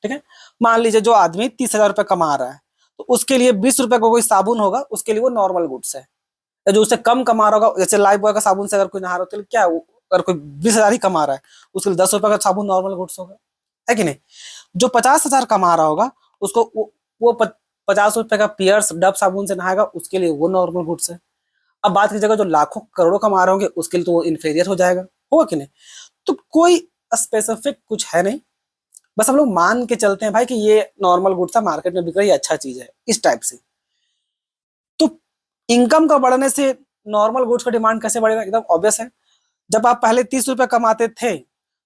ठीक है, मान लीजिए जो आदमी 30,000 रुपये कमा रहा है, तो उसके लिए 20 रुपए का कोई साबुन होगा, उसके लिए वो नॉर्मल गुड्स है। या जो उससे कम कमा रहा होगा, जैसे लाइफ बॉय का साबुन से अगर कोई नहा रहा हो, तो क्या अगर कोई 20,000 ही कमा रहा है, उसके लिए 10 रुपए का साबुन नॉर्मल गुड्स होगा, है कि नहीं। जो 50,000 कमा रहा होगा, उसको वो 50 रुपए का पियर्स डब साबुन से नहाएगा, उसके लिए वो नॉर्मल गुड्स है। अब बात की जगह जो लाखों करोड़ों कमा रहे होंगे, उसके लिए तो वो इन्फेरियर हो जाएगा, होगा कि नहीं। तो कोई स्पेसिफिक कुछ है नहीं, बस हम लोग मान के चलते हैं भाई कि ये नॉर्मल गुड्स है, मार्केट में बिक रही है, अच्छा चीज है, इस टाइप से। तो इनकम का बढ़ने से नॉर्मल गुड्स का डिमांड कैसे बढ़ेगा, एकदम ऑब्वियस है। जब आप पहले 30 रुपए कमाते थे,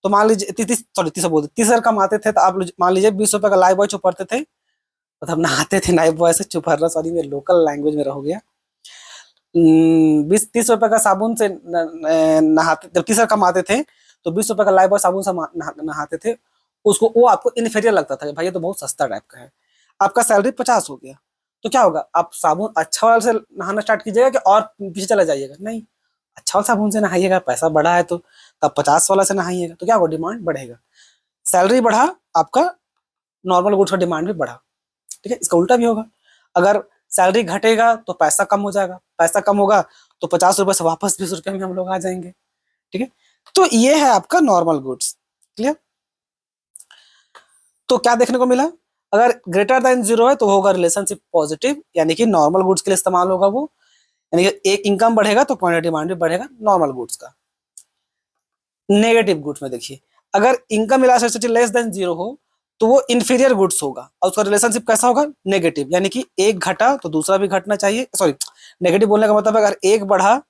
तो मान लीजिए 30,000 कमाते थे, तो आप मान लीजिए 20 रुपए का लाइफ बॉय चुपड़ते थे, मतलब नहाते थे, लाइफ बॉय से चुपड़ना, सॉरी मेरे लोकल लैंग्वेज में रह गया। 20-30 रुपए का साबुन से नहाते, जब 30,000 कमाते थे, तो 20 रुपए का लाइफ बॉय साबुन से नहाते थे, उसको वो आपको इन्फीरियर लगता था कि भाई ये तो बहुत सस्ता टाइप का है। आपका सैलरी 50 हो गया, तो क्या होगा, आप साबुन अच्छा वाला से नहाना स्टार्ट कीजिएगा कि और पीछे चला जाइएगा, नहीं, अच्छा वाला साबुन से नहाइएगा, पैसा बढ़ा है तो तब 50 वाला से नहाइएगा, तो क्या होगा, डिमांड बढ़ेगा। सैलरी बढ़ा, आपका नॉर्मल गुड्स का डिमांड भी बढ़ा। ठीक है, इसका उल्टा भी होगा, अगर सैलरी घटेगा तो पैसा कम हो जाएगा, पैसा कम होगा तो 50 रुपए से वापस 20 रुपए में हम लोग आ जाएंगे। ठीक है, तो ये है आपका नॉर्मल गुड्स। क्लियर। तो क्या देखने को मिला, अगर ग्रेटर देन 0 है तो होगा रिलेशनशिप पॉजिटिव, यानी कि नॉर्मल गुड्स के लिए इस्तेमाल होगा वो, यानी कि एक इनकम बढ़ेगा तो क्वांटिटी डिमांड भी बढ़ेगा नॉर्मल गुड्स का। नेगेटिव गुड्स में देखिए, अगर इनकम इलास्टिसिटी लेस देन 0 हो, तो वो इंफीरियर गुड्स होगा, और उसका रिलेशनशिप कैसा होगा, नेगेटिव, यानी कि एक घटा तो दूसरा भी घटना चाहिए, सॉरी, नेगेटिव बोलने का मतलब अगर एक बढ़ा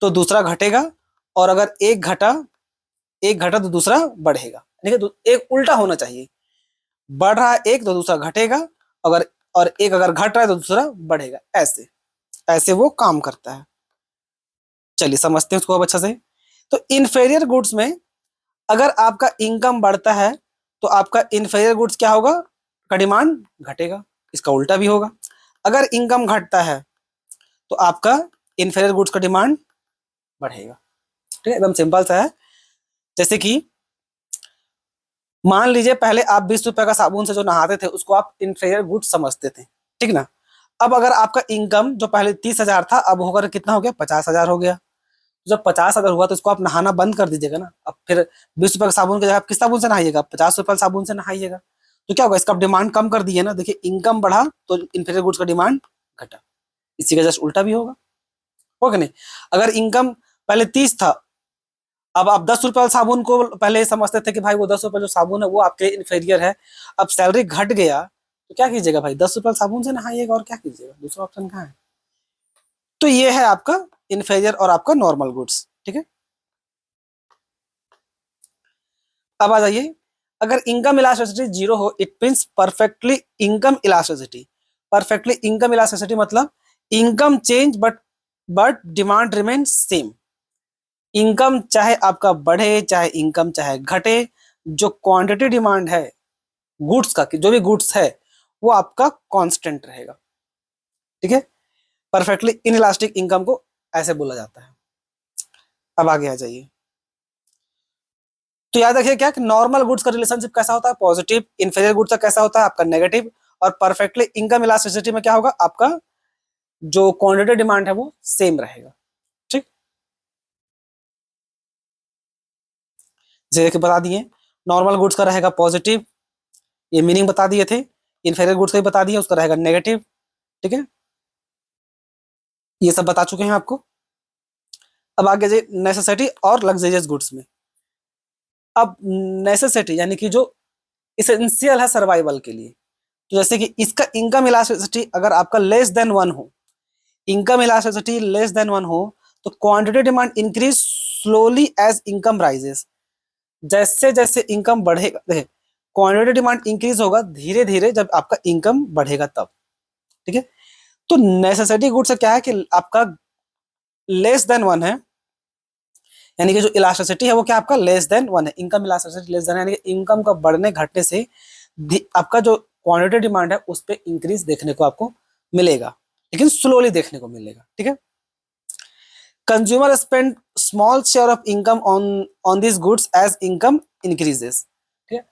तो दूसरा घटेगा, और अगर एक घटा तो दूसरा बढ़ेगा, ठीक है, एक उल्टा होना चाहिए, बढ़ रहा है एक तो दूसरा घटेगा, अगर और एक अगर घट रहा है तो दूसरा बढ़ेगा, ऐसे ऐसे वो काम करता है। चलिए समझते हैं उसको अब अच्छा से। तो इन्फेरियर गुड्स में अगर आपका इनकम बढ़ता है, तो आपका इन्फेरियर गुड्स क्या होगा, का डिमांड घटेगा, इसका उल्टा भी होगा। अगर इनकम घटता है तो आपका इन्फेरियर गुड्स का डिमांड बढ़ेगा। ठीक है, एकदम सिंपल सा है। जैसे कि मान लीजिए पहले आप 20 रुपए का साबुन से जो नहाते थे, उसको आप इन्फेरियर गुड्स समझते थे, ठीक ना। अब अगर आपका इनकम जो पहले 30,000 था, अब होकर कितना हो गया, 50,000 हो गया। जब 50,000 हुआ तो इसको आप नहाना बंद कर दीजिएगा ना, अब फिर 20 रुपए का साबुन की जगह आप किस साबुन से नहाइएगा, 50 रुपए साबुन से नहाइएगा। तो क्या होगा, इसका डिमांड कम कर दिए ना, देखिए इनकम बढ़ा तो इन्फीरियर गुड्स का डिमांड घटा, इसी का जस्ट उल्टा भी होगा नहीं। अगर इनकम पहले 30 था, अब आप 10 रुपए साबुन को पहले समझते थे कि भाई वो 10 रुपए जो साबुन है वो आपके इन्फीरियर है, अब सैलरी घट गया तो क्या कीजिएगा भाई, 10 रुपए साबुन से नहाइएगा, और क्या कीजिएगा, दूसरा ऑप्शन कहाँ है। तो ये है आपका इन्फीरियर और आपका नॉर्मल गुड्स। ठीक है, अब आ जाइए, अगर इनकम इलास्टिसिटी 0 हो, it means perfectly income elasticity. Perfectly income elasticity मतलब income change but demand remain same. Income चाहे आपका बढ़े, चाहे इनकम चाहे घटे, जो क्वांटिटी डिमांड है गुड्स का, जो भी गुड्स है वो आपका कांस्टेंट रहेगा। ठीक है, परफेक्टली इनइलास्टिक इनकम को ऐसे बोला जाता है। अब आगे आ जाइए, तो याद रखिए क्या कि नॉर्मल गुड्स का रिलेशनशिप कैसा होता है, पॉजिटिव। इन्फीरियर गुड्स का कैसा होता है, आपका नेगेटिव। और परफेक्टली इनकम इलास्टिसिटी में क्या होगा, आपका जो क्वांटिटी डिमांड है वो सेम रहेगा। ठीक, जैसे कि बता दिए, नॉर्मल गुड्स का रहेगा पॉजिटिव, ये मीनिंग बता दिए थे। इन्फीरियर गुड्स का भी बता दिए, उसका रहेगा नेगेटिव। ठीक है, ये सब बता चुके हैं आपको। अब आगे जाइए नेसेसिटी और लग्जरियस गुड्स में। अब नेसेसिटी यानी कि जो इसेंशियल है सर्वाइवल के लिए, तो जैसे कि इसका इनकम इलास्टिसिटी अगर आपका लेस देन 1 हो, इनकम इलास्टिसिटी लेस देन 1 हो, तो quantity demand increase slowly as income rises. जैसे जैसे इनकम बढ़ेगा, देखिए क्वांटिटी डिमांड इंक्रीज होगा धीरे धीरे जब आपका इनकम बढ़ेगा तब। ठीक है, तो नेसेसिटी गुड्स क्या है कि आपका लेस देन 1 है, यानी कि जो इलास्टिसिटी है वो क्या आपका लेस देन 1 है, इनकम इलास्टिसिटी लेस देन, यानी कि इनकम का बढ़ने घटने से आपका जो क्वांटिटी डिमांड है उस पर इंक्रीज देखने को आपको मिलेगा, लेकिन स्लोली देखने को मिलेगा, ठीक है। Consumer spend small share of income on this goods as income increases, ठीक है,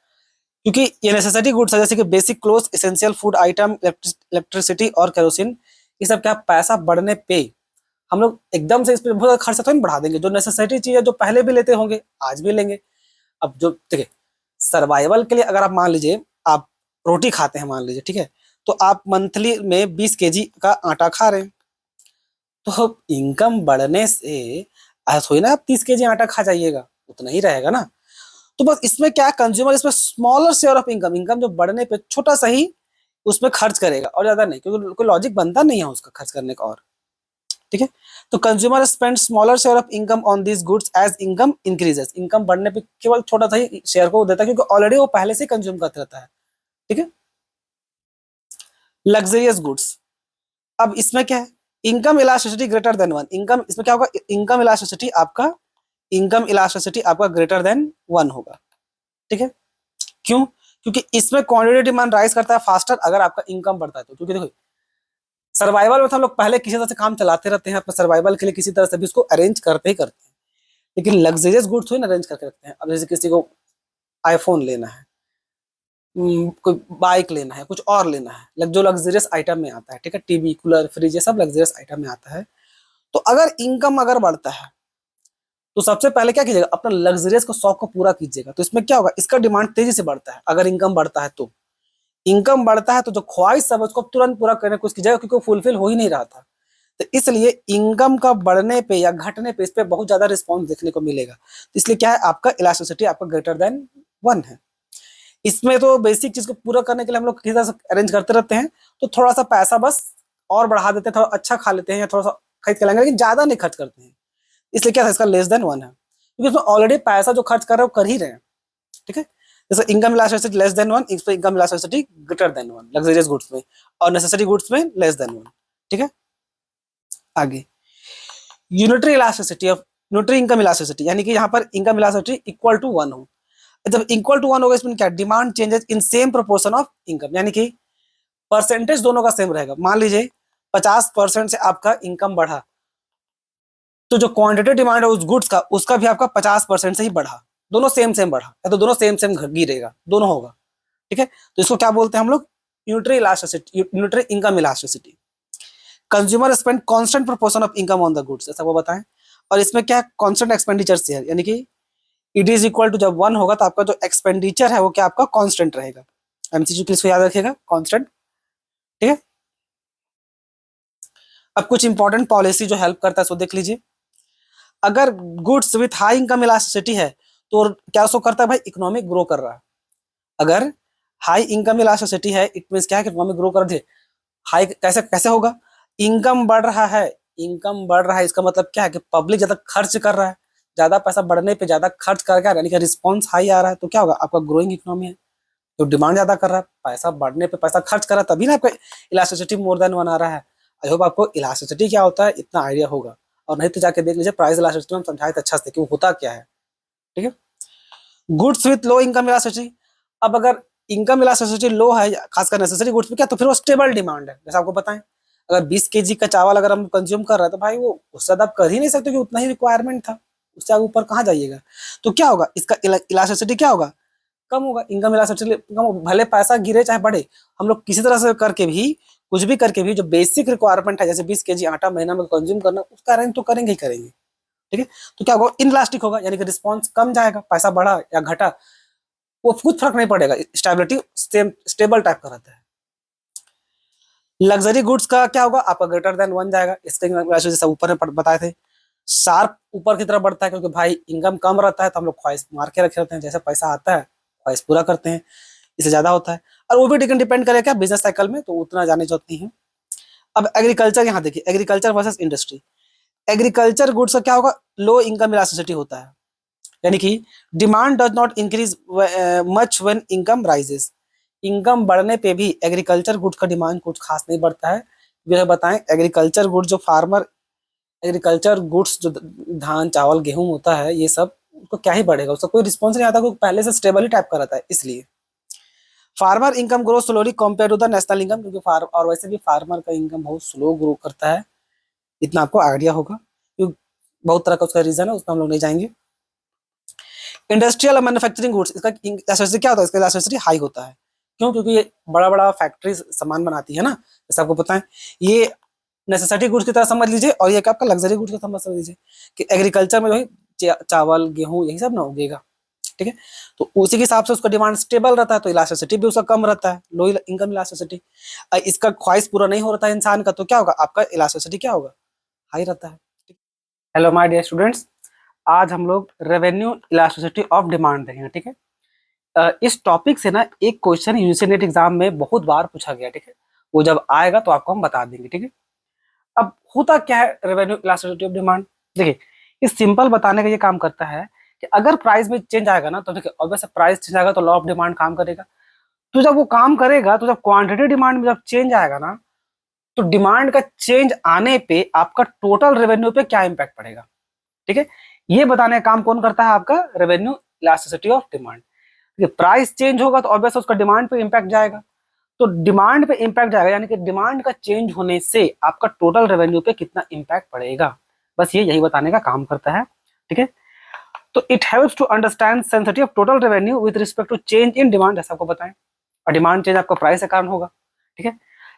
क्योंकि ये नेसेसिटी गुड्स है, जैसे कि basic cloth, essential food item, electricity और केरोसिन, ये सब क्या पैसा बढ़ने पे हम लोग एकदम से इस पर बहुत खर्चा तो नहीं बढ़ा देंगे। जो नेसेसिटी चीज है जो पहले भी लेते होंगे आज भी लेंगे। अब जो देखिए सर्वाइवल के लिए अगर आप मान लीजिए आप रोटी खाते हैं मान लीजिए, ठीक है, तो आप मंथली में 20 केजी का आटा खा रहे हैं, तो इनकम बढ़ने से थोड़ी ना आप 30 केजी आटा खा जाइएगा, उतना ही रहेगा ना। तो बस इसमें क्या कंज्यूमर इसमें smaller share of income, income जो बढ़ने पे छोटा सा ही उसमें खर्च करेगा और ज्यादा नहीं, क्योंकि कोई लॉजिक बनता नहीं है उसका खर्च करने का, और ठीक है। तो consumer spend smaller share of income on this goods as income increases, income बढ़ने पे केवल छोटा सा ही शेयर को देता है, क्योंकि ऑलरेडी वो पहले से कंज्यूम करता रहता है, ठीक है। लग्जरियस गुड्स, अब इसमें क्या है, income elasticity greater than 1, income इसमें क्या होगा, इनकम इलास्टिसिटी आपका ग्रेटर देन 1 होगा, ठीक है। क्यों? क्योंकि इसमें क्वांटिटी डिमांड राइज करता है फास्टर अगर आपका इनकम बढ़ता है तो, क्योंकि देखो सर्वाइवल में तो हम लोग पहले किसी तरह से काम चलाते रहते हैं, अपने सर्वाइवल के लिए किसी तरह से भी उसको अरेंज करते ही करते हैं, लेकिन लग्जरियस गुड्स थोड़ी ना अरेंज करके रखते हैं। अब जैसे किसी को आईफोन लेना है, कोई बाइक लेना है, कुछ और लेना है, जो लग्जरियस आइटम में आता है, ठीक है, टीवी, कूलर, फ्रिज, ये सब लग्जरियस आइटम में आता है। तो अगर इनकम अगर बढ़ता है तो सबसे पहले क्या कीजिएगा, अपना लग्जरियस को शौक को पूरा कीजिएगा। तो इसमें क्या होगा, इसका डिमांड तेजी से बढ़ता है अगर इनकम बढ़ता है तो। इनकम बढ़ता है तो जो ख्वाहिश सब उसको तुरंत पूरा करने की कोशिश कीजिएगा, क्योंकि वो फुलफिल हो ही नहीं रहा था। तो इसलिए इनकम का बढ़ने पे या घटने पे इस पे बहुत ज्यादा रिस्पॉन्स देखने को मिलेगा। तो इसलिए क्या है, आपका इलास्टिसिटी आपका ग्रेटर देन 1 है। इसमें तो बेसिक चीज को पूरा करने के लिए हम लोग किसी तरह से अरेंज करते रहते हैं, तो थोड़ा सा पैसा बस और बढ़ा देते हैं, थोड़ा अच्छा खा लेते हैं या थोड़ा सा खरीद के लाएंगे, लेकिन ज्यादा नहीं खर्च करते हैं। इसलिए क्या था, इसका लेस देन 1 है, क्योंकि इसमें ऑलरेडी पैसा जो खर्च कर रहे हैं वो कर ही रहे हैं, ठीक है। जैसे इनकम इलास्टिसिटी लेस देन 1, इस पे income elasticity greater than 1 luxurious goods में, और नेसेसरी गुड्स में लेस देन 1, ठीक है। आगे unitary elasticity of unitary income elasticity, यानी कि यहाँ पर इनकम इलास्टिसिटी इक्वल टू 1 हो। जब इक्वल टू 1 होगा इसमें क्या, demand changes in same proportion of income, यानी कि परसेंटेज दोनों का सेम रहेगा। मान लीजिए 50% से आपका इनकम बढ़ा, तो जो क्वांटिटी डिमांड है उस गुड्स का उसका भी आपका 50% से ही बढ़ा, दोनों सेम सेम बढ़ा, या तो दोनों सेम सेम गिरेगा, दोनों होगा, ठीक है। तो इसको क्या बोलते हैं हम लोग, unitary elasticity, unitary income elasticity. Consumer spend constant proportion of income on the goods, ऐसा वो बताएं। और इसमें क्या कांस्टेंट एक्सपेंडिचर शेयर, यानी कि इट इज इक्वल टू, जब 1 होगा तो आपका जो एक्सपेंडिचर है वो क्या आपका कांस्टेंट रहेगा। एमसीक्यू के इसको याद रखिएगा, कांस्टेंट, ठीक है। अब कुछ इंपॉर्टेंट पॉलिसी जो हेल्प करता है सो देख लीजिए। अगर goods with high income elasticity है तो क्या सो करता है भाई, इकोनॉमिक ग्रो कर रहा है। अगर हाई इनकम इलास्टिसिटी है इट मींस क्या है कि इकोनॉमिक ग्रो कर दे। हाई कैसे कैसे होगा, इनकम बढ़ रहा है, इनकम बढ़ रहा है इसका मतलब क्या है कि पब्लिक ज्यादा खर्च कर रहा है, ज्यादा पैसा बढ़ने पे ज्यादा खर्च कर रहा है, यानी कि रिस्पॉन्स हाई आ रहा है, तो क्या होगा, आपका ग्रोइंग इकोनॉमी है, तो डिमांड ज्यादा कर रहा है, पैसा बढ़ने पे पैसा खर्च कर रहा है, तभी ना आपका इलास्टिसिटी मोर देन 1 आ रहा है। आई होप आपको इलास्टिसिटी क्या होता है इतना आइडिया होगा, और नहीं तो जाके देख लीजिए प्राइस इलास्टिसिटी में समझाए अच्छा से कि वो होता क्या है, ठीक है। Goods with low income elasticity, अब अगर इनकम इलास्टिसिटी लो है खासकर नेसेसरी गुड्स में क्या, तो फिर वो स्टेबल डिमांड है। जैसे आपको बताएं अगर 20 केजी का चावल अगर हम कंज्यूम कर रहे हैं तो भाई वो उससे ज्यादा आप कर ही नहीं सकते, कि उतना ही रिक्वायरमेंट था, उससे आगे ऊपर कहाँ जाइएगा। तो क्या होगा, इसका इलास्टिसिटी क्या होगा, कम होगा। इनकम इलास्टिसिटी कम होगा, भले पैसा गिरे चाहे बढ़े, हम लोग किसी तरह से करके भी कुछ भी करके भी जो बेसिक रिक्वायरमेंट है जैसे 20 केजी आटा महीना में कंज्यूम करना, उसका अरेंज तो करेंगे ही करेंगे, ठीक है। तो क्या होगा, इनलास्टिक होगा, यानी कि रिस्पॉन्स कम जाएगा, पैसा बढ़ा या घटा वो कुछ फर्क नहीं पड़ेगा, स्टेबिलिटी स्टेबल टाइप का रहता है। लग्जरी गुड्स का क्या होगा, आपका ग्रेटर देन 1 जाएगा। इसके जैसा ऊपर में बताए थे, शार्प ऊपर की तरफ बढ़ता है, क्योंकि भाई इनकम कम रहता है तो हम लोग ख्वाहिश मार के रखे रहते हैं, जैसे पैसा आता है ख्वाहिश पूरा करते हैं, इससे ज्यादा होता है। और वो भी डिपेंड करेगा क्या बिजनेस साइकिल में, तो उतना जाने जरूरत नहीं है। अब एग्रीकल्चर, यहाँ देखिए agriculture versus industry. Agriculture goods का क्या होगा, लो इनकम इलास्टिसिटी होता है, यानी कि demand does not increase much when income rises. Income बढ़ने पे भी एग्रीकल्चर गुड्स का डिमांड कुछ खास नहीं बढ़ता है। यह बताएं एग्रीकल्चर गुड्स जो फार्मर एग्रीकल्चर गुड्स जो धान चावल गेहूं होता है ये सब, उसको क्या ही बढ़ेगा, उसका कोई रिस्पॉन्स नहीं आता, क्योंकि पहले से स्टेबल ही टाइप का रहता है। इसलिए farmer income grow slowly compare to the national income, क्योंकि और वैसे भी फार्मर का इनकम बहुत स्लो ग्रो करता है, इतना आपको आइडिया होगा, क्योंकि बहुत तरह का उसका रीजन है, उसमें हम लोग नहीं जाएंगे। इंडस्ट्रियल और मैन्युफैक्चरिंग गुड्स, इसका इलास्टिसिटी क्या होता है, इसका इलास्टिसिटी हाई होता है। क्यों? क्योंकि ये बड़ा बड़ा फैक्ट्री सामान बनाती है ना, जैसे आपको पता है। ये नेसेसिटी गुड्स की तरह समझ लीजिए, और ये आपका लग्जरी गुड्स की समझ लीजिए कि एग्रीकल्चर में जो है चावल गेहूं यही सब ना उगेगा, ठीक है। तो उसी के हिसाब से उसका डिमांड स्टेबल रहता है, तो इलास्टिसिटी भी उसका कम रहता है, लो इनकम इलास्टिसिटी। इसका ख्वाहिश पूरा नहीं हो रहा है इंसान का, तो क्या होगा, आपका इलास्टिसिटी क्या होगा, हाई रहता है। हेलो माय डियर स्टूडेंट्स, आज हम लोग रेवेन्यू इलास्टिसिटी ऑफ डिमांड देखेंगे, ठीक है। इस टॉपिक से ना एक क्वेश्चन यूजीसी नेट एग्जाम में बहुत बार पूछा गया, ठीक है। वो जब आएगा तो आपको हम बता देंगे, ठीक है। अब होता क्या है रेवेन्यू इलास्टिसिटी ऑफ डिमांड, देखिए ये सिंपल बताने का ये काम करता है कि अगर प्राइस में चेंज आएगा ना, तो देखिए ऑब्वियसली प्राइस चेंज आएगा तो लॉ ऑफ डिमांड काम करेगा। तो जब वो काम करेगा, तो जब क्वांटिटी डिमांड में जब चेंज आएगा ना, तो डिमांड का चेंज आने पे आपका टोटल रेवेन्यू पे क्या इंपैक्ट पड़ेगा, ठीक है। ये बताने का काम कौन करता है, आपका revenue elasticity of demand. Price change होगा तो ऑब्वियसली उसका डिमांड पे इंपैक्ट जाएगा, तो डिमांड पे इंपैक्ट जाएगा, यानी कि डिमांड का चेंज होने से आपका टोटल रेवेन्यू पे कितना इंपैक्ट पड़ेगा, बस ये यही बताने का काम करता है, ठीक है। तो it helps to understand sensitivity of total revenue with respect to change in demand, जैसा आपको बताएं। और डिमांड चेंज आपका प्राइस के कारण होगा, ठीक है।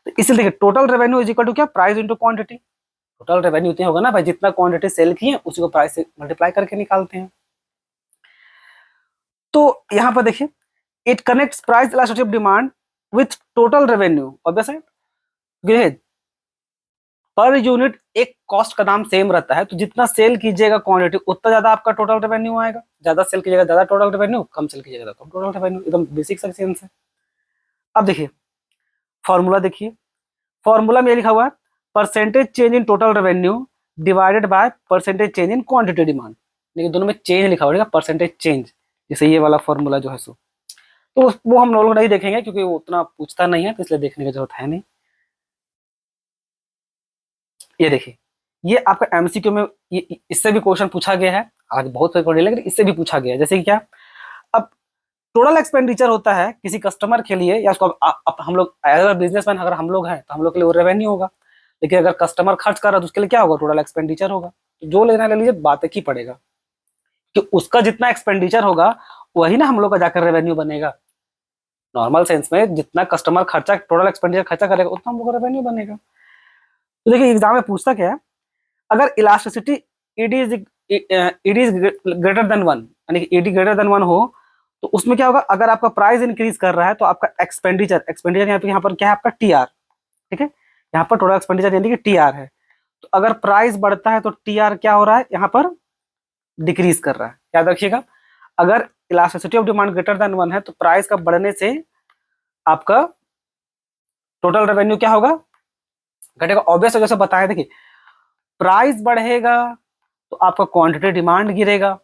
तो इसलिए देखिए total revenue is equal to क्या, price into quantity. Total revenue इतनी होगा ना भाई, जितना क्वांटिटी सेल की है उसी को प्राइस से मल्टीप्लाई करके निकालते हैं। तो यहां पर देखिए it connects price elasticity of demand with total revenue, obviously per unit एक कॉस्ट का दाम सेम रहता है, तो जितना सेल कीजिएगा क्वांटिटी उतना ज्यादा आपका टोटल रेवेन्यू आएगा, ज्यादा सेल कीजिएगा ज्यादा टोटल रेवेन्यू, कम सेल कीजिएगा कम टोटल रेवेन्यू, एकदम बेसिक सेंस है। अब देखिए फॉर्मूला, देखिए फॉर्मूला में लिखा हुआ है percentage change in total revenue divided by percentage change in quantity demand, लेकिन दोनों में चेंज लिखा हुआ है परसेंटेज चेंज, जैसे ये वाला फॉर्मूला जो है सो, तो वो हम लोग नहीं देखेंगे क्योंकि वो उतना पूछता नहीं है, तो इसलिए देखने की जरूरत है नहीं। ये देखिए ये आपका एमसीक्यू में इससे भी क्वेश्चन पूछा गया है, आज बहुत सारे लेकिन इससे भी पूछा गया है, जैसे कि क्या, अब टोटल एक्सपेंडिचर होता है किसी कस्टमर के लिए, या उसको हम लोग एज बिजनेसमैन अगर हम लोग हैं तो हम लोग के लिए वो रेवेन्यू होगा, लेकिन अगर कस्टमर खर्च कर रहा है तो उसके लिए क्या होगा, टोटल एक्सपेंडिचर होगा। तो जो लेना ले लीजिए, बात एक ही पड़ेगा कि उसका जितना एक्सपेंडिचर होगा वही ना हम लोग का जाकर रेवेन्यू बनेगा। नॉर्मल सेंस में जितना कस्टमर खर्चा टोटल एक्सपेंडिचर खर्चा करेगा उतना हम लोग का रेवेन्यू बनेगा। तो देखिए एग्जाम में पूछता क्या है, अगर elasticity ED is greater than 1, यानी कि ईडी ग्रेटर देन 1 हो, तो उसमें क्या होगा, अगर आपका प्राइस इंक्रीज कर रहा है तो आपका एक्सपेंडिचर यहाँ पर क्या है, आपका टीआर, ठीक है। यहाँ पर टोटल एक्सपेंडिचर यानी कि टीआर है, तो अगर प्राइस बढ़ता है तो टीआर क्या हो रहा है, यहाँ पर डिक्रीज कर रहा है, याद रखिएगा। अगर elasticity of demand greater than 1 है तो प्राइस का बढ़ने से आपका टोटल रेवेन्यू क्या होगा, घटेगा। ऑब्वियस जैसे बताया, देखिए प्राइस बढ़ेगा तो आपका क्वांटिटी डिमांड गिरेगा,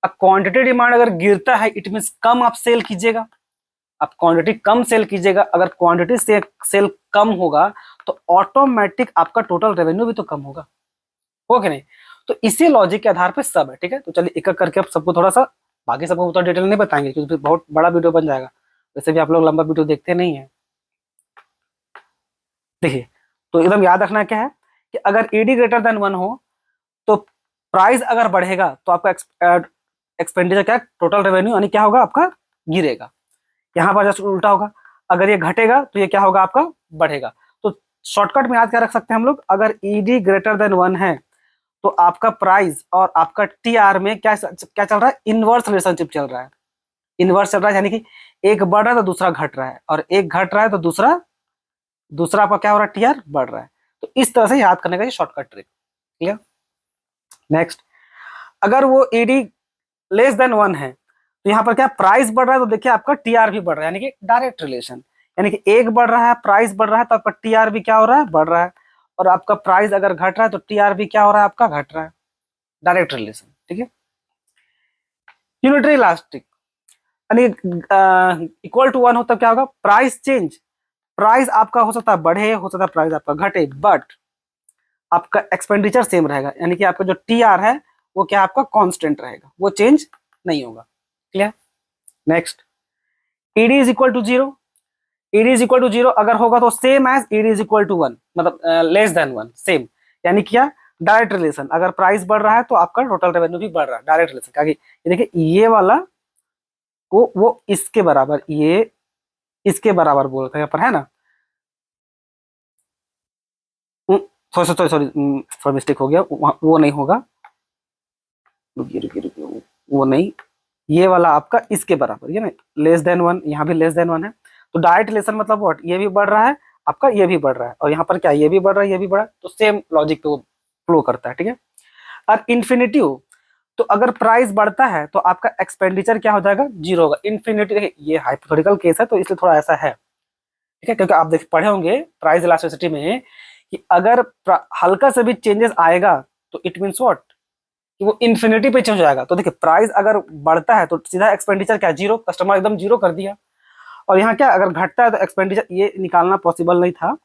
अब क्वांटिटी डिमांड अगर गिरता है इट मींस कम आप सेल कीजिएगा, आप क्वांटिटी कम सेल कीजिएगा, अगर क्वांटिटी से सेल कम होगा तो ऑटोमेटिक आपका टोटल रेवेन्यू भी तो कम होगा, हो कि नहीं। तो इसी लॉजिक के आधार पे सब है, ठीक है। तो चलिए एक एक करके आप सबको थोड़ा सा, बाकी सबको उतना डिटेल नहीं बताएंगे क्योंकि बहुत बड़ा वीडियो बन जाएगा, वैसे भी आप लोग लंबा वीडियो देखते नहीं है। देखिए तो एकदम याद रखना क्या है कि अगर ईडी ग्रेटर देन 1 हो तो प्राइस अगर बढ़ेगा तो आपका एक्सपेंडिचर क्या, टोटल रेवेन्यू यानी क्या होगा, आपका गिरेगा। यहाँ पर जस्ट उल्टा होगा, अगर ये घटेगा तो ये क्या होगा, आपका बढ़ेगा। तो शॉर्टकट में याद क्या रख सकते हैं हम लोग, अगर ईडी ग्रेटर देन 1 है तो आपका प्राइस और आपका टीआर में क्या क्या चल रहा है, इनवर्स रिलेशनशिप चल रहा है। इनवर्स चल रहा है यानी कि एक बढ़ रहा है तो दूसरा घट रहा है, और एक घट रहा है तो दूसरा आपका क्या हो रहा है, टीआर बढ़ रहा है। तो इस तरह से याद करने का ये शॉर्टकट ट्रिक, क्लियर। नेक्स्ट, अगर वो ईडी लेस देन 1 है तो यहाँ पर क्या प्राइस बढ़ रहा है तो देखिए आपका टीआर भी बढ़ रहा है, यानी कि डायरेक्ट रिलेशन, यानी कि एक बढ़ रहा है प्राइस बढ़ रहा है तो आपका टीआर भी क्या हो रहा है, बढ़ रहा है, और आपका प्राइस अगर घट रहा है तो टीआर भी क्या हो रहा है, आपका घट रहा है, डायरेक्ट रिलेशन, ठीक है। यूनिटरी इलास्टिक यानी इक्वल टू 1 हो तब क्या होगा, प्राइस चेंज, प्राइस आपका हो सकता है बढ़े, हो सकता है प्राइस आपका घटे, बट आपका एक्सपेंडिचर सेम रहेगा, यानी कि आपका जो टीआर है वो क्या आपका कांस्टेंट रहेगा, वो चेंज नहीं होगा, clear. Next, ED is equal to 0, ED is equal to 0 अगर होगा तो same as ED is equal to 1, मतलब लेस देन 1, सेम। यानी क्या, डायरेक्ट रिलेशन, अगर प्राइस बढ़ रहा है तो आपका टोटल रेवेन्यू भी बढ़ रहा है, डायरेक्ट रिलेशन। क्या ये देखिए, ये वाला को वो इसके बराबर, ये इसके बराबर बोलते हैं यहाँ पर, है ना। Sorry sorry sorry sorry, mistake हो गया, वो नहीं होगा, रुकिए रुकिए रुकिए, वो नहीं, ये वाला आपका इसके बराबर, ये ना, लेस देन 1, यहाँ भी लेस देन 1 है। तो डायरेक्ट रिलेशन मतलब व्हाट, ये भी बढ़ रहा है आपका, ये भी बढ़ रहा है, और यहाँ पर क्या, ये भी बढ़ रहा है, ये भी बढ़ रहा है, तो सेम लॉजिक पे वो फ्लो करता है, ठीक है। और इन्फिनिटी हो तो अगर प्राइस बढ़ता है तो आपका एक्सपेंडिचर क्या हो जाएगा, 0 होगा। इन्फिनिटी, देखिए ये हाइपोथेटिकल केस है तो इसलिए थोड़ा ऐसा है, ठीक है, क्योंकि आप देख पढ़े होंगे प्राइस इलास्टिसिटी में कि अगर हल्का से भी चेंजेस आएगा तो इट मीन्स व्हाट, कि वो इन्फिनिटी पे चेंज हो जाएगा। तो देखिए प्राइस अगर बढ़ता है तो सीधा एक्सपेंडिचर क्या, 0, कस्टमर एकदम 0 कर दिया। और यहाँ क्या, अगर घटता है तो एक्सपेंडिचर, ये निकालना पॉसिबल नहीं था,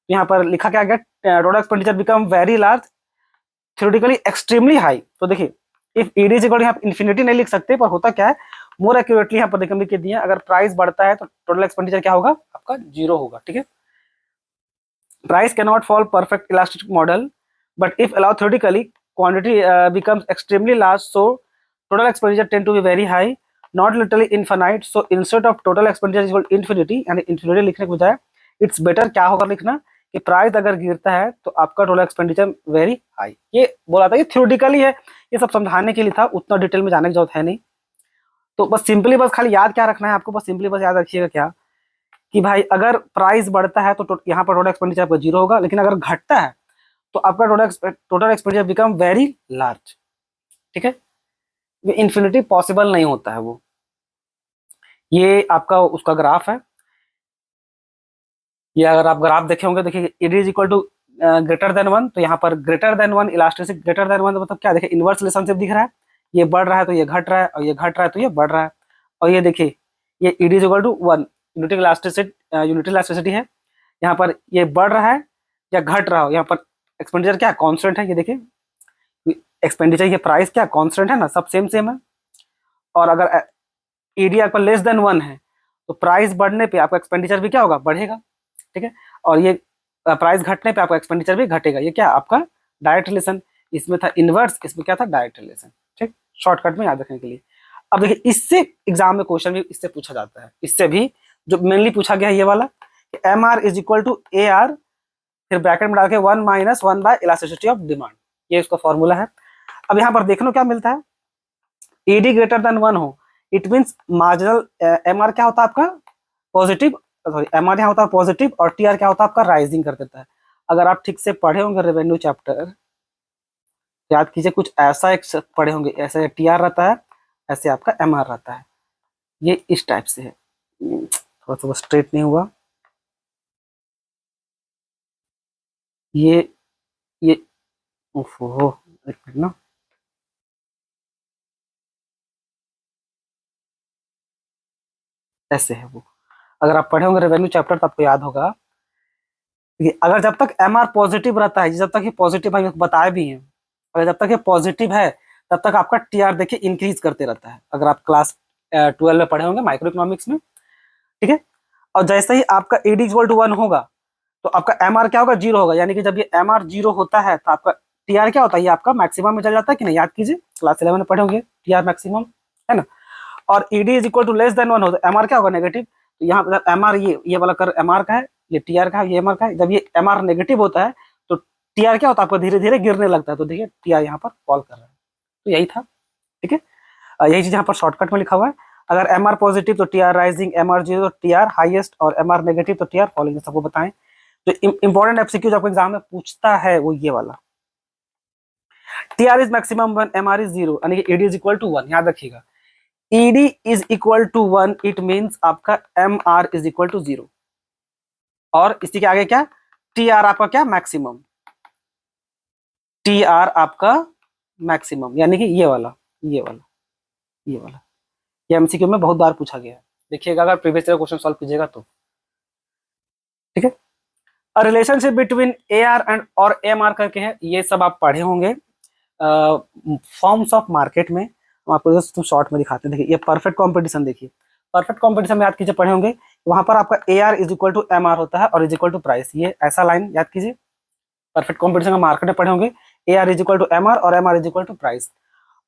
यहाँ पर लिखा क्या गया, total expenditure become very large, theoretically extremely high. तो देखिए इफ ईडी इज इक्वल, यहाँ इन्फिनिटी नहीं लिख सकते, पर होता क्या है, मोर एक्यूरेटली यहाँ पर देखने लिख दिया, अगर प्राइस बढ़ता है तो टोटल एक्सपेंडिचर क्या होगा आपका, 0 होगा, ठीक है। Price can not fall perfect elastic model, but if allow theoretically quantity becomes extremely large, so total expenditure tend to be very high, not literally infinite, so instead of total expenditure is equal to infinity, यानी infinity लिखने के बजाय it's better क्या होगा लिखना कि price अगर गिरता है तो आपका टोटल एक्सपेंडिचर वेरी हाई। ये बोला था, ये थ्योरेटिकली है, ये सब समझाने के लिए था, उतना डिटेल में जाने की जरूरत है नहीं। तो बस सिंपली बस खाली याद क्या रखना है आपको, बस सिंपली बस याद रखिएगा क्या, कि भाई अगर प्राइस बढ़ता है तो यहाँ पर टोटल एक्सपेंडिचर आपका 0 होगा, लेकिन अगर घटता है तो आपका total expenditure become very large, ठीक है। ये इन्फिनिटी पॉसिबल नहीं होता है वो। ये आपका उसका ग्राफ है, ये अगर आप ग्राफ देखे होंगे, देखिए it is equal to greater than 1, तो यहाँ पर greater than 1 elasticity, greater than 1 मतलब क्या, देखिए इनवर्स रिलेशनशिप दिख रहा है, ये बढ़ रहा है तो ये घट रहा है, और ये घट रहा है तो ये बढ़ रहा है। और ये देखिए ये it is equal to 1, unity elasticity है, यहाँ पर ये बढ़ रहा है या घट रहा हो, यहाँ पर एक्सपेंडिचर क्या कांस्टेंट है, ये देखिए एक्सपेंडिचर ये प्राइस क्या कांस्टेंट है ना, सब सेम सेम है। और अगर ईडी आपका लेस देन 1 है तो प्राइस बढ़ने पे आपका एक्सपेंडिचर भी क्या होगा, बढ़ेगा, ठीक है। और ये प्राइस घटने पे आपका एक्सपेंडिचर भी घटेगा, ये क्या आपका डायरेक्ट रिलेशन, इसमें था इनवर्स, इसमें क्या था डायरेक्ट रिलेशन, ठीक, शॉर्टकट में याद रखने के लिए। अब देखिए इससे एग्जाम में क्वेश्चन भी इससे पूछा जाता है, इससे भी जो मेनली पूछा गया है ये वाला, M R is equal to A R, फिर ब्रैकेट में डाल के 1 - 1 बाय इलास्टिसिटी ऑफ डिमांड, ये इसका फॉर्मूला है। अब यहाँ पर देखने क्या मिलता है, ईडी ग्रेटर देन 1 हो, it means marginal M R क्या होता है आपका पॉजिटिव, सॉरी एम आर यहाँ होता है पॉजिटिव, और टी आर क्या होता है आपका राइजिंग कर देता है। अगर आप ठीक से पढ़े होंगे रेवेन्यू चैप्टर, याद कीजिए कुछ ऐसा एक पढ़े होंगे, ऐसे टी आर रहता है, ऐसे आपका एम आर रहता है, ये इस टाइप से है, थोड़ा सा स्ट्रेट नहीं हुआ, ये ओहो एक मिनट ना, ऐसे है वो। अगर आप पढ़े होंगे रेवेन्यू चैप्टर तो आपको याद होगा कि अगर जब तक एम आर पॉजिटिव रहता है, जब तक ये पॉजिटिव है बताए भी हैं, अगर जब तक ये पॉजिटिव है तब तक आपका टी आर देखिए इंक्रीज करते रहता है, अगर आप क्लास 12 में पढ़े होंगे माइक्रो इकोनॉमिक्स में, ठीक है। और जैसे ही आपका एडी इक्वल टू 1 होगा तो आपका एम आर क्या होगा, 0 होगा, यानी कि जब ये एम आर 0 होता है तो आपका टी आर क्या होता है, ये आपका मैक्सिमम में चल जाता है कि नहीं, याद कीजिए क्लास 11 में पढ़े होंगे टी आर मैक्सिमम, है ना। और ED is equal to less than 1 हो तो एम आर क्या होगा, नेगेटिव। तो यहाँ पर एम आर ये वाला कर एम आर का है, ये टी आर का है, ये एम आर का है, जब ये एम आर नेगेटिव होता है तो टी आर क्या होता है आपको धीरे धीरे गिरने लगता है, तो देखिए टी आर यहाँ पर फॉल कर रहा है, तो यही था, ठीक है। यही चीज यहाँ पर शॉर्टकट में लिखा हुआ है, अगर एम आर पॉजिटिव तो T R rising, M R 0 तो टी आर हाइएस्ट, और एम आर नेगेटिव तो टी आर फॉलोइंग, सबको बताएं। तो इंपॉर्टेंट एमसीक्यू जो आपको एग्जाम में पूछता है वो ये वाला, T R is maximum 1, M R is 0, यानी कि ईडी इज इक्वल टू 1, याद रखिएगा ED is equal to 1, it means आपका M R is equal to 0, और इसी के आगे क्या, टी आर आपका क्या मैक्सिमम, टी आर आपका मैक्सिमम, यानी कि ये वाला ये वाला ये वाला, ये एमसीक्यू में बहुत बार पूछा गया है, देखिएगा अगर प्रीवियस ईयर क्वेश्चन सॉल्व कीजिएगा तो, ठीक है। A relationship between A R and और एम आर करके है, ये सब आप पढ़े होंगे फॉर्म्स ऑफ मार्केट में, हम आपको जस्ट शॉर्ट में दिखाते हैं। देखिए ये परफेक्ट कंपटीशन, देखिए परफेक्ट कंपटीशन में याद कीजिए पढ़े होंगे वहां पर आपका A R is equal to M R होता है और इज इक्वल टू प्राइस। ये ऐसा लाइन याद कीजिए, परफेक्ट कॉम्पिटिशन का मार्केट में पढ़े होंगे, A R is equal to M R और M R is equal to price.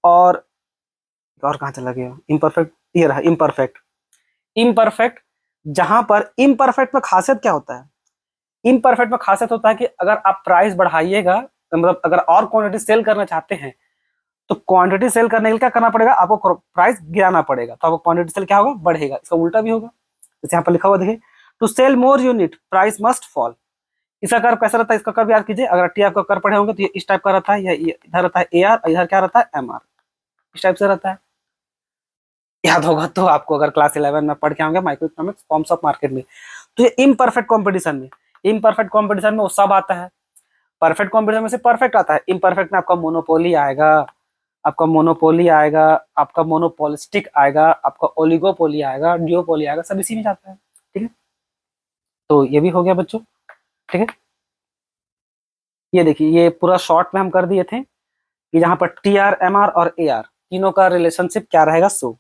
और कहाँ चला गया इम्परफेक्ट, ये रहा इम्परफेक्ट। इम्परफेक्ट, जहां पर इम्परफेक्ट में खासियत क्या होता है, इम्परफेक्ट में खासियत होता है कि अगर आप प्राइस बढ़ाइएगा, मतलब अगर और क्वांटिटी सेल करना चाहते हैं तो क्वांटिटी सेल करने के लिए क्या करना पड़ेगा, आपको प्राइस गिराना पड़ेगा, तो आपको क्वांटिटी सेल क्या होगा, बढ़ेगा। इसका उल्टा भी होगा, जैसे यहाँ पर लिखा हुआ देखिए, to sell more unit price must fall. इसका कर्व कैसा रहता है, इसका कर्व याद कीजिए, अगर टी आपका कर्व पढ़े होंगे तो ये इस टाइप का रहता है, या इधर रहता है ए आर, इधर क्या रहता है एम आर, इस टाइप से रहता है। याद होगा तो आपको, अगर क्लास 11 में पढ़ के आएंगे micro economics forms of market में, तो ये इम्परफेक्ट कॉम्पिटिशन में, इम्परफेक्ट कॉम्पिटिशन में वो सब आता है। परफेक्ट कॉम्पिटिशन में से परफेक्ट आता है, इम्परफेक्ट में आपका मोनोपोली आएगा, आपका मोनोपोली आएगा, आपका मोनोपोलिस्टिक आएगा, आपका ओलिगोपोली आएगा, डियोपोली आएगा, सब इसी में जाता है। ठीक है, तो ये भी हो गया बच्चों। ठीक है, ये देखिए, ये पूरा शॉर्ट में हम कर दिए थे कि जहां पर टी आर, एम आर और ए आर तीनों का रिलेशनशिप क्या रहेगा, सो।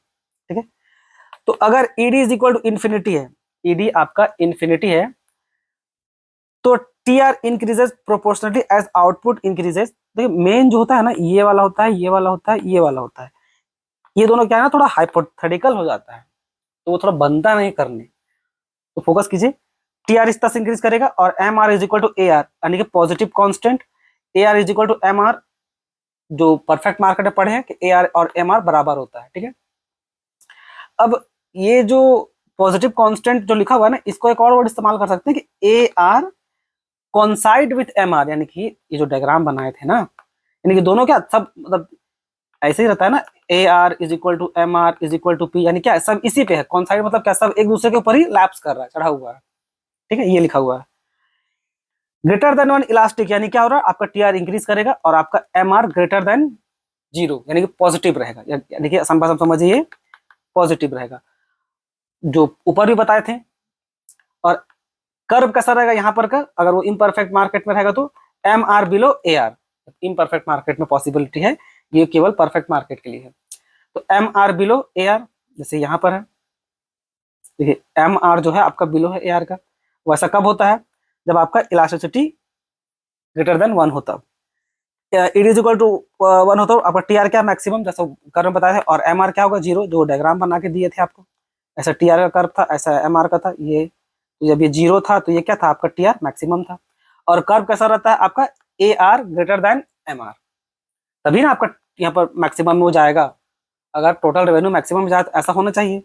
ठीक है, तो अगर ED is equal to infinity है, ईडी आपका इन्फिनिटी है, तो T R increases proportionally as output increases. देखिए मेन जो होता है ना, ये वाला होता है, ये वाला होता है, ये वाला होता है, ये दोनों क्या है ना, थोड़ा हाइपोथेटिकल हो जाता है, तो वो थोड़ा बनता नहीं करने, तो फोकस कीजिए। टी आर इस तरह से इंक्रीज करेगा और M R is equal to A R, यानी कि positive constant, A R is equal to M R, जो परफेक्ट मार्केट में पढ़े हैं कि ए आर और एम आर बराबर होता है। ठीक है, अब ये जो पॉजिटिव कांस्टेंट जो लिखा हुआ है ना, इसको एक और वर्ड इस्तेमाल कर सकते हैं कि A R coincide with M R, यानी कि ये जो डायग्राम बनाए थे ना, यानी कि दोनों क्या सब मतलब ऐसे ही रहता है ना, A R is equal to M R is equal to P, यानी क्या सब इसी पे है, कॉन्साइड मतलब क्या, सब एक दूसरे के ऊपर ही लैप्स कर रहा है, चढ़ा हुआ है। ठीक है, ये लिखा हुआ है। ग्रेटर देन वन इलास्टिक, यानी क्या हो रहा है, आपका टी आर इंक्रीज करेगा और आपका M R greater than zero, यानी कि पॉजिटिव रहेगा, यानी कि समझिए पॉजिटिव रहेगा, जो ऊपर भी बताए थे। और कर्व कैसा रहेगा यहाँ पर का, अगर वो इम्परफेक्ट मार्केट में रहेगा तो M R below A R, imperfect market में पॉसिबिलिटी है, ये केवल परफेक्ट मार्केट के लिए है। तो M R below A R, जैसे यहाँ पर है, देखिए एम आर जो है आपका बिलो है ए आर का, वैसा कब होता है, जब आपका इलास्टिसिटी ग्रेटर देन वन होता है, it is equal to one होता है, आपका टी आर क्या मैक्सिमम, जैसा कर्व बताया था, और एम आर क्या होगा, जीरो, जो डायग्राम बना के दिए थे आपको, ऐसा टी आर का कर्व था, ऐसा एम आर का था, ये तो जब ये जीरो था तो ये क्या था, आपका टी आर मैक्सिमम था। और कर्व कैसा रहता है आपका, A R greater than M R, तभी ना आपका यहाँ पर मैक्सिमम में हो जाएगा, अगर टोटल रेवेन्यू मैक्सिमम में जाए तो ऐसा होना चाहिए।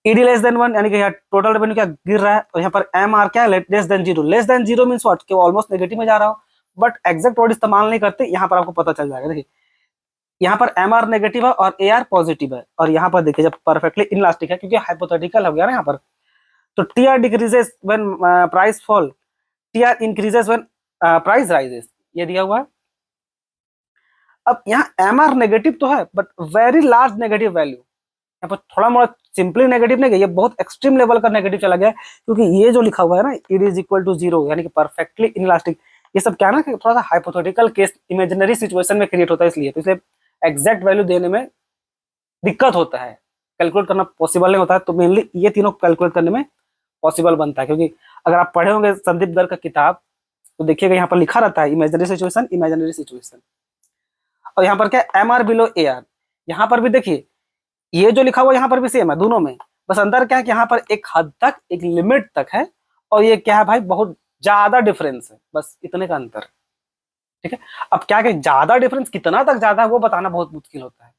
ईडी लेस देन वन, यानी कि यहाँ टोटल रेवेन्यू क्या गिर रहा है, और यहाँ पर एम आर क्या है, less than zero, less than zero means what, कि वो ऑलमोस्ट नेगेटिव में जा रहा हो, बट एग्जैक्ट वर्ड इस्तेमाल नहीं करते, यहाँ पर आपको पता चल जाएगा। देखिए यहाँ पर एम आर नेगेटिव है और ए आर पॉजिटिव है, और यहाँ पर देखिए जब परफेक्टली इनलास्टिक है, क्योंकि हाइपोथेटिकल हो गया ना यहाँ पर, तो T are decreases when price fall, T R increases when price rises, ये दिया हुआ है। अब यहाँ एम आर नेगेटिव तो है, but very large negative value, यहाँ पर थोड़ा मोड़ा सिंपली नेगेटिव नहीं गया, ये बहुत एक्सट्रीम लेवल का नेगेटिव चला गया, क्योंकि ये जो लिखा हुआ है ना, it is equal to zero, यानी कि परफेक्टली इनलास्टिक, ये सब क्या है ना कि थोड़ा सा हाइपोथेटिकल केस, इमेजिनरी सिचुएशन में क्रिएट होता है, इसलिए तो इसे एग्जैक्ट वैल्यू देने में दिक्कत होता है, कैलकुलेट करना पॉसिबल नहीं होता है, तो मेनली ये तीनों कैलकुलेट करने में पॉसिबल बनता है। क्योंकि अगर आप पढ़े होंगे संदीप गर्ग का किताब, तो देखिएगा यहाँ पर लिखा रहता है इमेजिनरी सिचुएशन, इमेजिनरी सिचुएशन, और यहाँ पर क्या M R below A R, यहाँ पर भी देखिए ये जो लिखा हुआ यहाँ पर भी सेम है दोनों में, बस अंदर क्या है कि यहाँ पर एक हद तक, एक लिमिट तक है, और ये क्या है भाई, बहुत ज्यादा डिफरेंस है, बस इतने का अंतर। ठीक है, अब क्या है, ज्यादा डिफरेंस कितना तक ज्यादा है वो बताना बहुत मुश्किल होता है।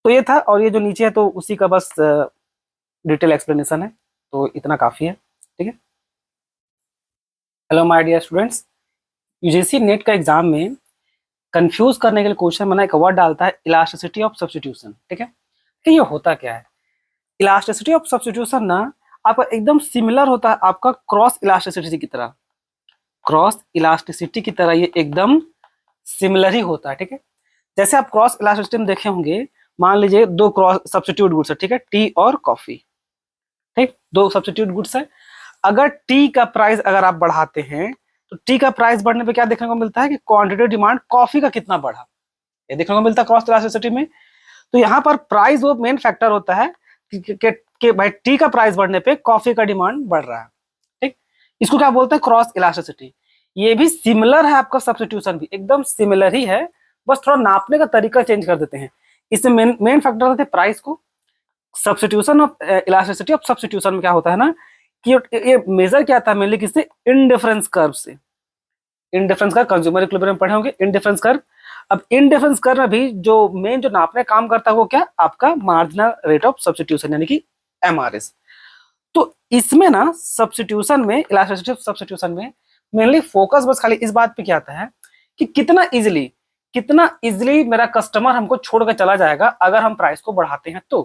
तो ये था, और ये जो नीचे है तो उसी का बस डिटेल एक्सप्लेनेशन है, तो इतना काफी है। ठीक है, hello my dear students, UGC NET का एग्जाम में कंफ्यूज करने के लिए क्वेश्चन बना एक वर्ड डालता है, इलास्टिसिटी ऑफ सब्स्टिट्यूशन। ठीक है, कि ये होता क्या है, इलास्टिसिटी ऑफ सब्स्टिट्यूशन ना आपका एकदम सिमिलर होता है आपका क्रॉस इलास्टिसिटी की तरह, क्रॉस इलास्टिसिटी की तरह ये एकदम सिमिलर ही होता है। ठीक है, जैसे आप क्रॉस इलास्टिसिटी में देखे होंगे, मान लीजिए दो क्रॉस सब्स्टिट्यूट गुड्स है, ठीक है, टी और कॉफी, ठीक, दो सब्स्टिट्यूट गुड्स है, अगर टी का प्राइस अगर आप बढ़ाते हैं तो टी का प्राइस बढ़ने पे क्या देखने को मिलता है कि क्वांटिटी डिमांड कॉफी का कितना बढ़ा, ये देखने को मिलता है क्रॉस इलास्टिसिटी में। तो यहाँ पर प्राइस वो मेन फैक्टर होता है कि कि भाई टी का प्राइस बढ़ने पे कॉफी का डिमांड बढ़ रहा है, ठीक। इसको क्या बोलते हैं, क्रॉस इलास्टिसिटी। ये भी सिमिलर है, आपका सब्स्टिट्यूशन भी एकदम सिमिलर ही है, बस थोड़ा नापने का तरीका चेंज कर देते हैं। इसमें मेन फैक्टर होते हैं प्राइस को। Substitution of elasticity of substitution में क्या होता है ना कि ये मेजर क्या था मेनली किससे, इंडिफरेंस कर्व से। इंडिफरेंस कर्व कंज्यूमर इक्विलिब्रियम पढ़े होंगे, इंडिफरेंस कर्व। अब इंडिफरेंस कर्व में भी जो मेन जो नापने का काम करता है वो क्या, आपका मार्जिनल रेट ऑफ सब्स्टिट्यूशन यानी कि एमआरएस। तो इसमें ना सब्स्टिट्यूशन में, इलास्टिसिटी ऑफ सब्स्टिट्यूशन में मेनली फोकस बस खाली इस बात पे क्या आता है कि कितना इजिली मेरा कस्टमर हमको छोड़ कर चला जाएगा अगर हम प्राइस को बढ़ाते हैं तो।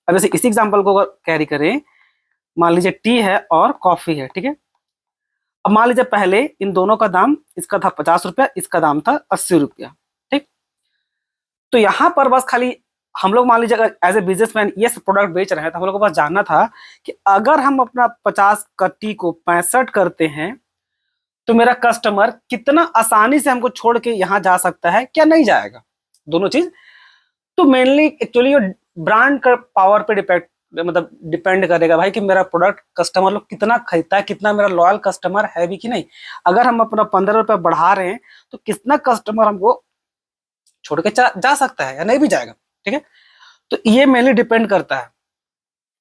अब जैसे इसी एग्जांपल को अगर कैरी करें, मान लीजिए टी है और कॉफी है, ठीक है। अब मान लीजिए पहले इन दोनों का दाम, इसका था 50 रुपया, इसका दाम था 80 रुपया, ठीक। तो यहां पर बस खाली हम लोग मान लीजिए अगर एज ए बिजनेसमैन ये प्रोडक्ट बेच रहे हैं तो हम लोग को बस जानना था कि अगर हम अपना 50 का टी को 65 करते हैं तो मेरा कस्टमर कितना आसानी से हमको छोड़ के यहां जा सकता है, क्या नहीं जाएगा, दोनों चीज। तो मेनली एक्चुअली ये ब्रांड का पावर पे डिपेंड करेगा भाई कि मेरा प्रोडक्ट कस्टमर लोग कितना खरीदता है, कितना मेरा लॉयल कस्टमर है भी कि नहीं। अगर हम अपना 15 रुपया बढ़ा रहे हैं तो कितना कस्टमर हमको छोड़ के जा सकता है या नहीं भी जाएगा, ठीक है। तो ये मेनली डिपेंड करता है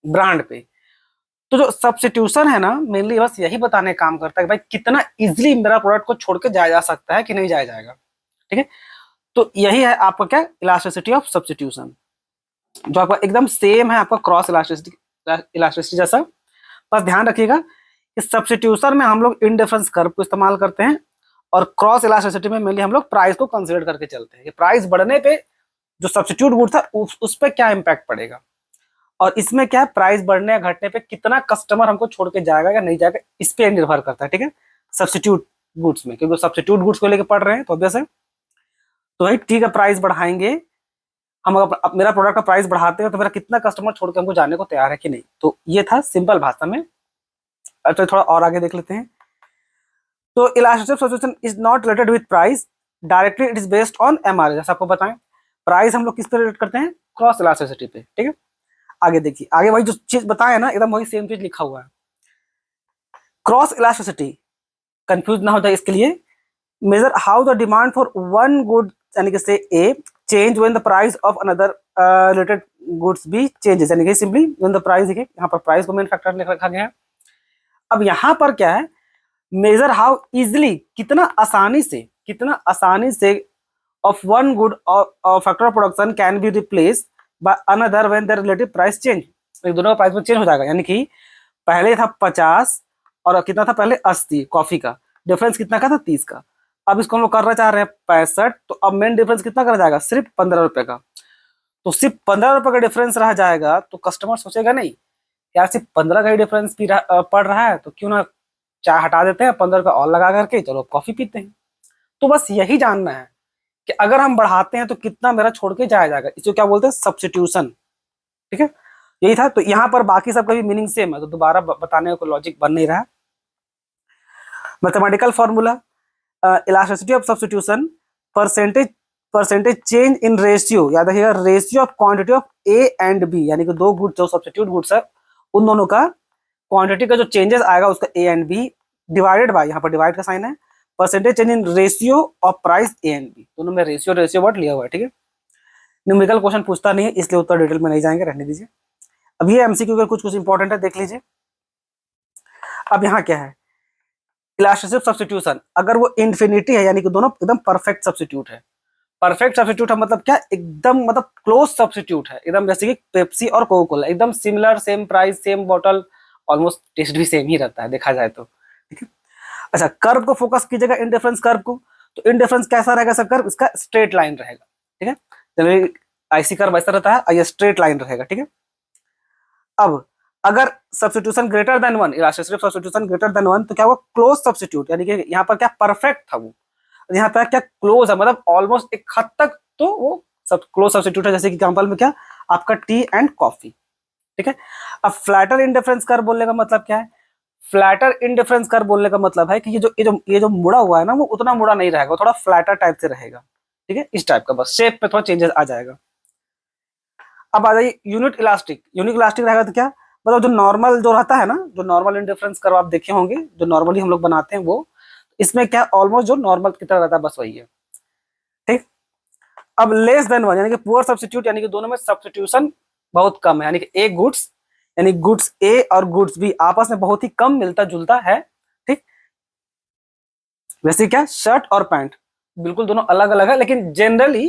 ब्रांड पे। तो जो सब्स्टिट्यूशन है ना मेनली बस यही बताने का काम करता है कि भाई कितना इजिली मेरा प्रोडक्ट को छोड़ के जाया जा सकता है कि नहीं जाया जाएगा, ठीक है। तो यही है आपका क्या, इलास्टिसिटी ऑफ सब्स्टिट्यूशन, जो आपका एकदम सेम है आपका क्रॉस इलास्टिसिटी जैसा। बस ध्यान रखिएगा कि सब्स्टिट्यूशन में हम लोग इंडिफरेंस कर्व को इस्तेमाल करते हैं और क्रॉस इलास्टिसिटी में मेनली हम लोग प्राइस को कंसीडर करके चलते हैं कि प्राइस बढ़ने पे जो सब्स्टिट्यूट गुड था उस पर क्या इम्पैक्ट पड़ेगा, और इसमें क्या है प्राइस बढ़ने या घटने पे कितना कस्टमर हमको छोड़ के जाएगा या नहीं जाएगा, इस पे निर्भर करता है, ठीक है। सब्स्टिट्यूट गुड्स में, क्योंकि सब्स्टिट्यूट गुड्स को लेकर पढ़ रहे हैं तो ऑब्वियस है। तो भाई ठीक है, प्राइस बढ़ाएंगे हम, अगर मेरा प्रोडक्ट का प्राइस बढ़ाते हैं तो मेरा कितना कस्टमर छोड़ के हमको जाने को तैयार है कि नहीं। तो ये था सिंपल भाषा में। अच्छा थोड़ा और आगे देख लेते हैं। तो elasticity of substitution is not related with price directly, it is based on MRS. जैसे आपको बताएं प्राइस हम लोग किस पे रिलेट करते हैं, क्रॉस इलास्टिसिटी पे, ठीक है। आगे देखिए, आगे वही जो चीज बताया ना एकदम वही सेम चीज लिखा हुआ है। क्रॉस इलास्टिसिटी कंफ्यूज ना हो जाए इसके लिए, major how the demand for one good यानी कि से ए change when the price of another related goods भी चेंजेस, यानी कि सिंपली व्हेन द प्राइस, देखिए यहाँ पर प्राइस को मेन फैक्टर लिख रखा गया है। अब यहाँ पर क्या है, मेजर हाउ इजिली, कितना आसानी से of one good factor of production can be replace by another when the relative price change. दोनों का प्राइस में चेंज हो जाएगा, यानी कि पहले था 50 और कितना था पहले 80, कॉफी का डिफरेंस कितना का था 30 का। अब इसको हम लोग करना चाह रहे हैं 65, तो अब मेन डिफरेंस कितना कर जाएगा, सिर्फ 15 रुपए का। तो सिर्फ 15 रुपए का डिफरेंस रह जाएगा तो कस्टमर सोचेगा नहीं यार सिर्फ 15 का ही डिफरेंस भी पड़ रहा है तो क्यों ना चाय हटा देते हैं, 15 रुपए और लगा करके चलो कॉफी पीते हैं। तो बस यही जानना है कि अगर हम बढ़ाते हैं तो कितना मेरा छोड़ के जाया जाएगा, इसको क्या बोलते हैं, सब्स्टिट्यूशन, ठीक है। यही था। तो यहाँ पर बाकी सबका भी मीनिंग सेम है, तो दोबारा बताने को लॉजिक बन नहीं रहा। Mathematical formula, elasticity of substitution percentage change in ratio, याद रखिएगा ratio of quantity of A and B, यानी कि दो गुड्स जो सब्स्टिट्यूट गुड्स है उन दोनों का क्वांटिटी का जो चेंजेस आएगा उसका A and B divided by, यहाँ पर डिवाइड का साइन है, percentage change in ratio of price A and B, दोनों में रेशियो वर्ड लिया हुआ है, ठीक है। न्यूमेरिकल क्वेश्चन पूछता नहीं है इसलिए उत्तर डिटेल में नहीं जाएंगे, रहने दीजिए। अब ये एमसीक्यू का कुछ इंपॉर्टेंट है, देख लीजिए। अब यहाँ क्या है, इलास्टिसिटी ऑफ सब्स्टिट्यूशन, अगर वो इन्फिनिटी है यानी कि दोनों एकदम परफेक्ट सब्स्टिट्यूट है। परफेक्ट सब्स्टिट्यूट है मतलब क्या, एकदम मतलब क्लोज सब्स्टिट्यूट है, एकदम जैसे कि पेप्सी और कोका कोला एकदम similar, same price, same bottle, almost taste भी सेम ही रहता है देखा जाए तो, ठीक है। अच्छा कर्व को फोकस कीजिएगा, इंडिफरेंस कर्व को। तो इंडिफरेंस कैसा रहेगा सर, कर्व इसका स्ट्रेट लाइन रहेगा, ठीक है। जनरली आईसी कर्व ऐसा रहता है और ये स्ट्रेट लाइन रहेगा, ठीक है। अब अगर substitution greater than 1, elasticity of substitution greater than 1 तो क्या हुआ, क्लोज सब्स्टिट्यूट, यानी कि यहाँ पर क्या परफेक्ट था वो, यहाँ पर क्या क्लोज है, मतलब ऑलमोस्ट एक हद तक तो वो सब क्लोज सब्स्टिट्यूट है, जैसे कि एग्जांपल में क्या आपका टी एंड कॉफी, ठीक है। अब फ्लैटर इंडिफरेंस कर्व बोलने का मतलब क्या है, फ्लैटर इंडिफरेंस कर्व बोलने का मतलब है कि ये जो मुड़ा हुआ है ना वो उतना मुड़ा नहीं रहेगा, थोड़ा फ्लैटर टाइप से रहेगा, ठीक है, इस टाइप का, बस शेप में थोड़ा चेंजेस आ जाएगा। अब आ जाइए यूनिट इलास्टिक। यूनिट इलास्टिक रहेगा तो क्या, मतलब जो नॉर्मल जो रहता है ना, जो नॉर्मल इंडिफरेंस कर्व आप देखे होंगे, जो नॉर्मली हम लोग बनाते हैं वो, इसमें क्या ऑलमोस्ट जो नॉर्मल की तरह रहता है बस वही है, ठीक। अब लेस देन वन यानी कि पुअर सब्स्टिट्यूट, यानी कि दोनों में सब्स्टिट्यूशन बहुत कम है, यानी कि ए गुड्स, यानी गुड्स ए और गुड्स बी आपस में बहुत ही कम मिलता जुलता है, ठीक। वैसे क्या शर्ट और पैंट बिल्कुल दोनों अलग अलग है, लेकिन जनरली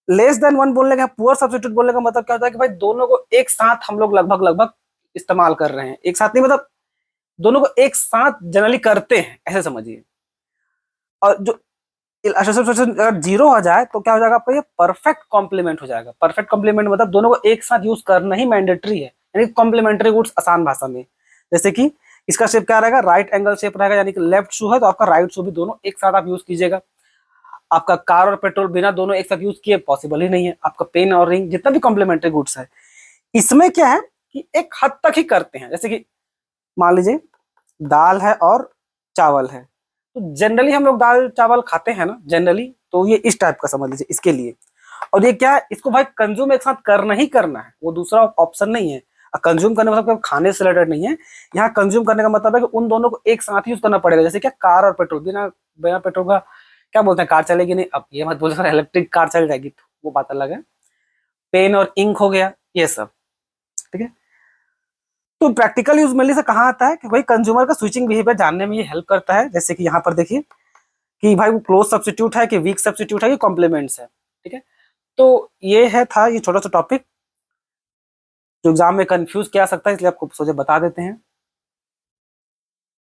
लेस देन वन बोलने का, पुअर सब्स्टिट्यूट बोलने का मतलब क्या होता है कि भाई दोनों को एक साथ हम लोग लगभग लगभग इस्तेमाल कर रहे हैं, एक साथ नहीं मतलब दोनों को एक साथ जनरली करते हैं, ऐसे समझिए। और जो अगर जीरो हो जाए तो क्या हो जाएगा आपका, ये परफेक्ट कॉम्प्लीमेंट हो जाएगा। परफेक्ट कॉम्प्लीमेंट मतलब दोनों को एक साथ यूज करना ही मैंडेटरी है, यानी कॉम्प्लीमेंट्री गुड्स आसान भाषा में। जैसे कि इसका शेप क्या रहेगा, राइट एंगल शेप रहेगा, यानी कि लेफ्ट शू है तो आपका राइट शू भी दोनों एक साथ आप यूज कीजिएगा। आपका कार और पेट्रोल बिना दोनों एक साथ यूज किए पॉसिबल ही नहीं है। आपका पेन और रिंग जितना भी कॉम्प्लीमेंट्री गुड्स है, इसमें क्या है कि एक हद तक ही करते हैं। जैसे कि मान लीजिए दाल है और चावल है, तो जनरली हम लोग दाल चावल खाते हैं ना जनरली, तो ये इस टाइप का समझ लीजिए इसके लिए। और ये क्या है, इसको भाई कंज्यूम एक साथ करना ही करना है, वो दूसरा ऑप्शन नहीं है। कंज्यूम करने का मतलब खाने से रिलेटेड नहीं है, यहाँ कंज्यूम करने का मतलब है कि उन दोनों को एक साथ यूज करना पड़ेगा। जैसे क्या कार और पेट्रोल, बिना बिना पेट्रोल का क्या बोलते हैं, कार चलेगी नहीं। अब ये मत बोल सर इलेक्ट्रिक कार चल जाएगी, तो वो बात अलग है। पेन और इंक हो गया, ये सब, ठीक है। तो प्रैक्टिकल यूज मेनली से कहाँ आता है कि भाई कंज्यूमर का स्विचिंग बिहेवियर जानने में ये हेल्प करता है। जैसे कि यहाँ पर देखिए कि भाई वो क्लोज सब्स्टिट्यूट है कि वीक सब्स्टिट्यूट है कि कॉम्प्लीमेंट्स है, ठीक है। तो ये है था ये छोटा सा टॉपिक जो एग्जाम में कंफ्यूज किया सकता है, इसलिए आपको सोचे बता देते हैं।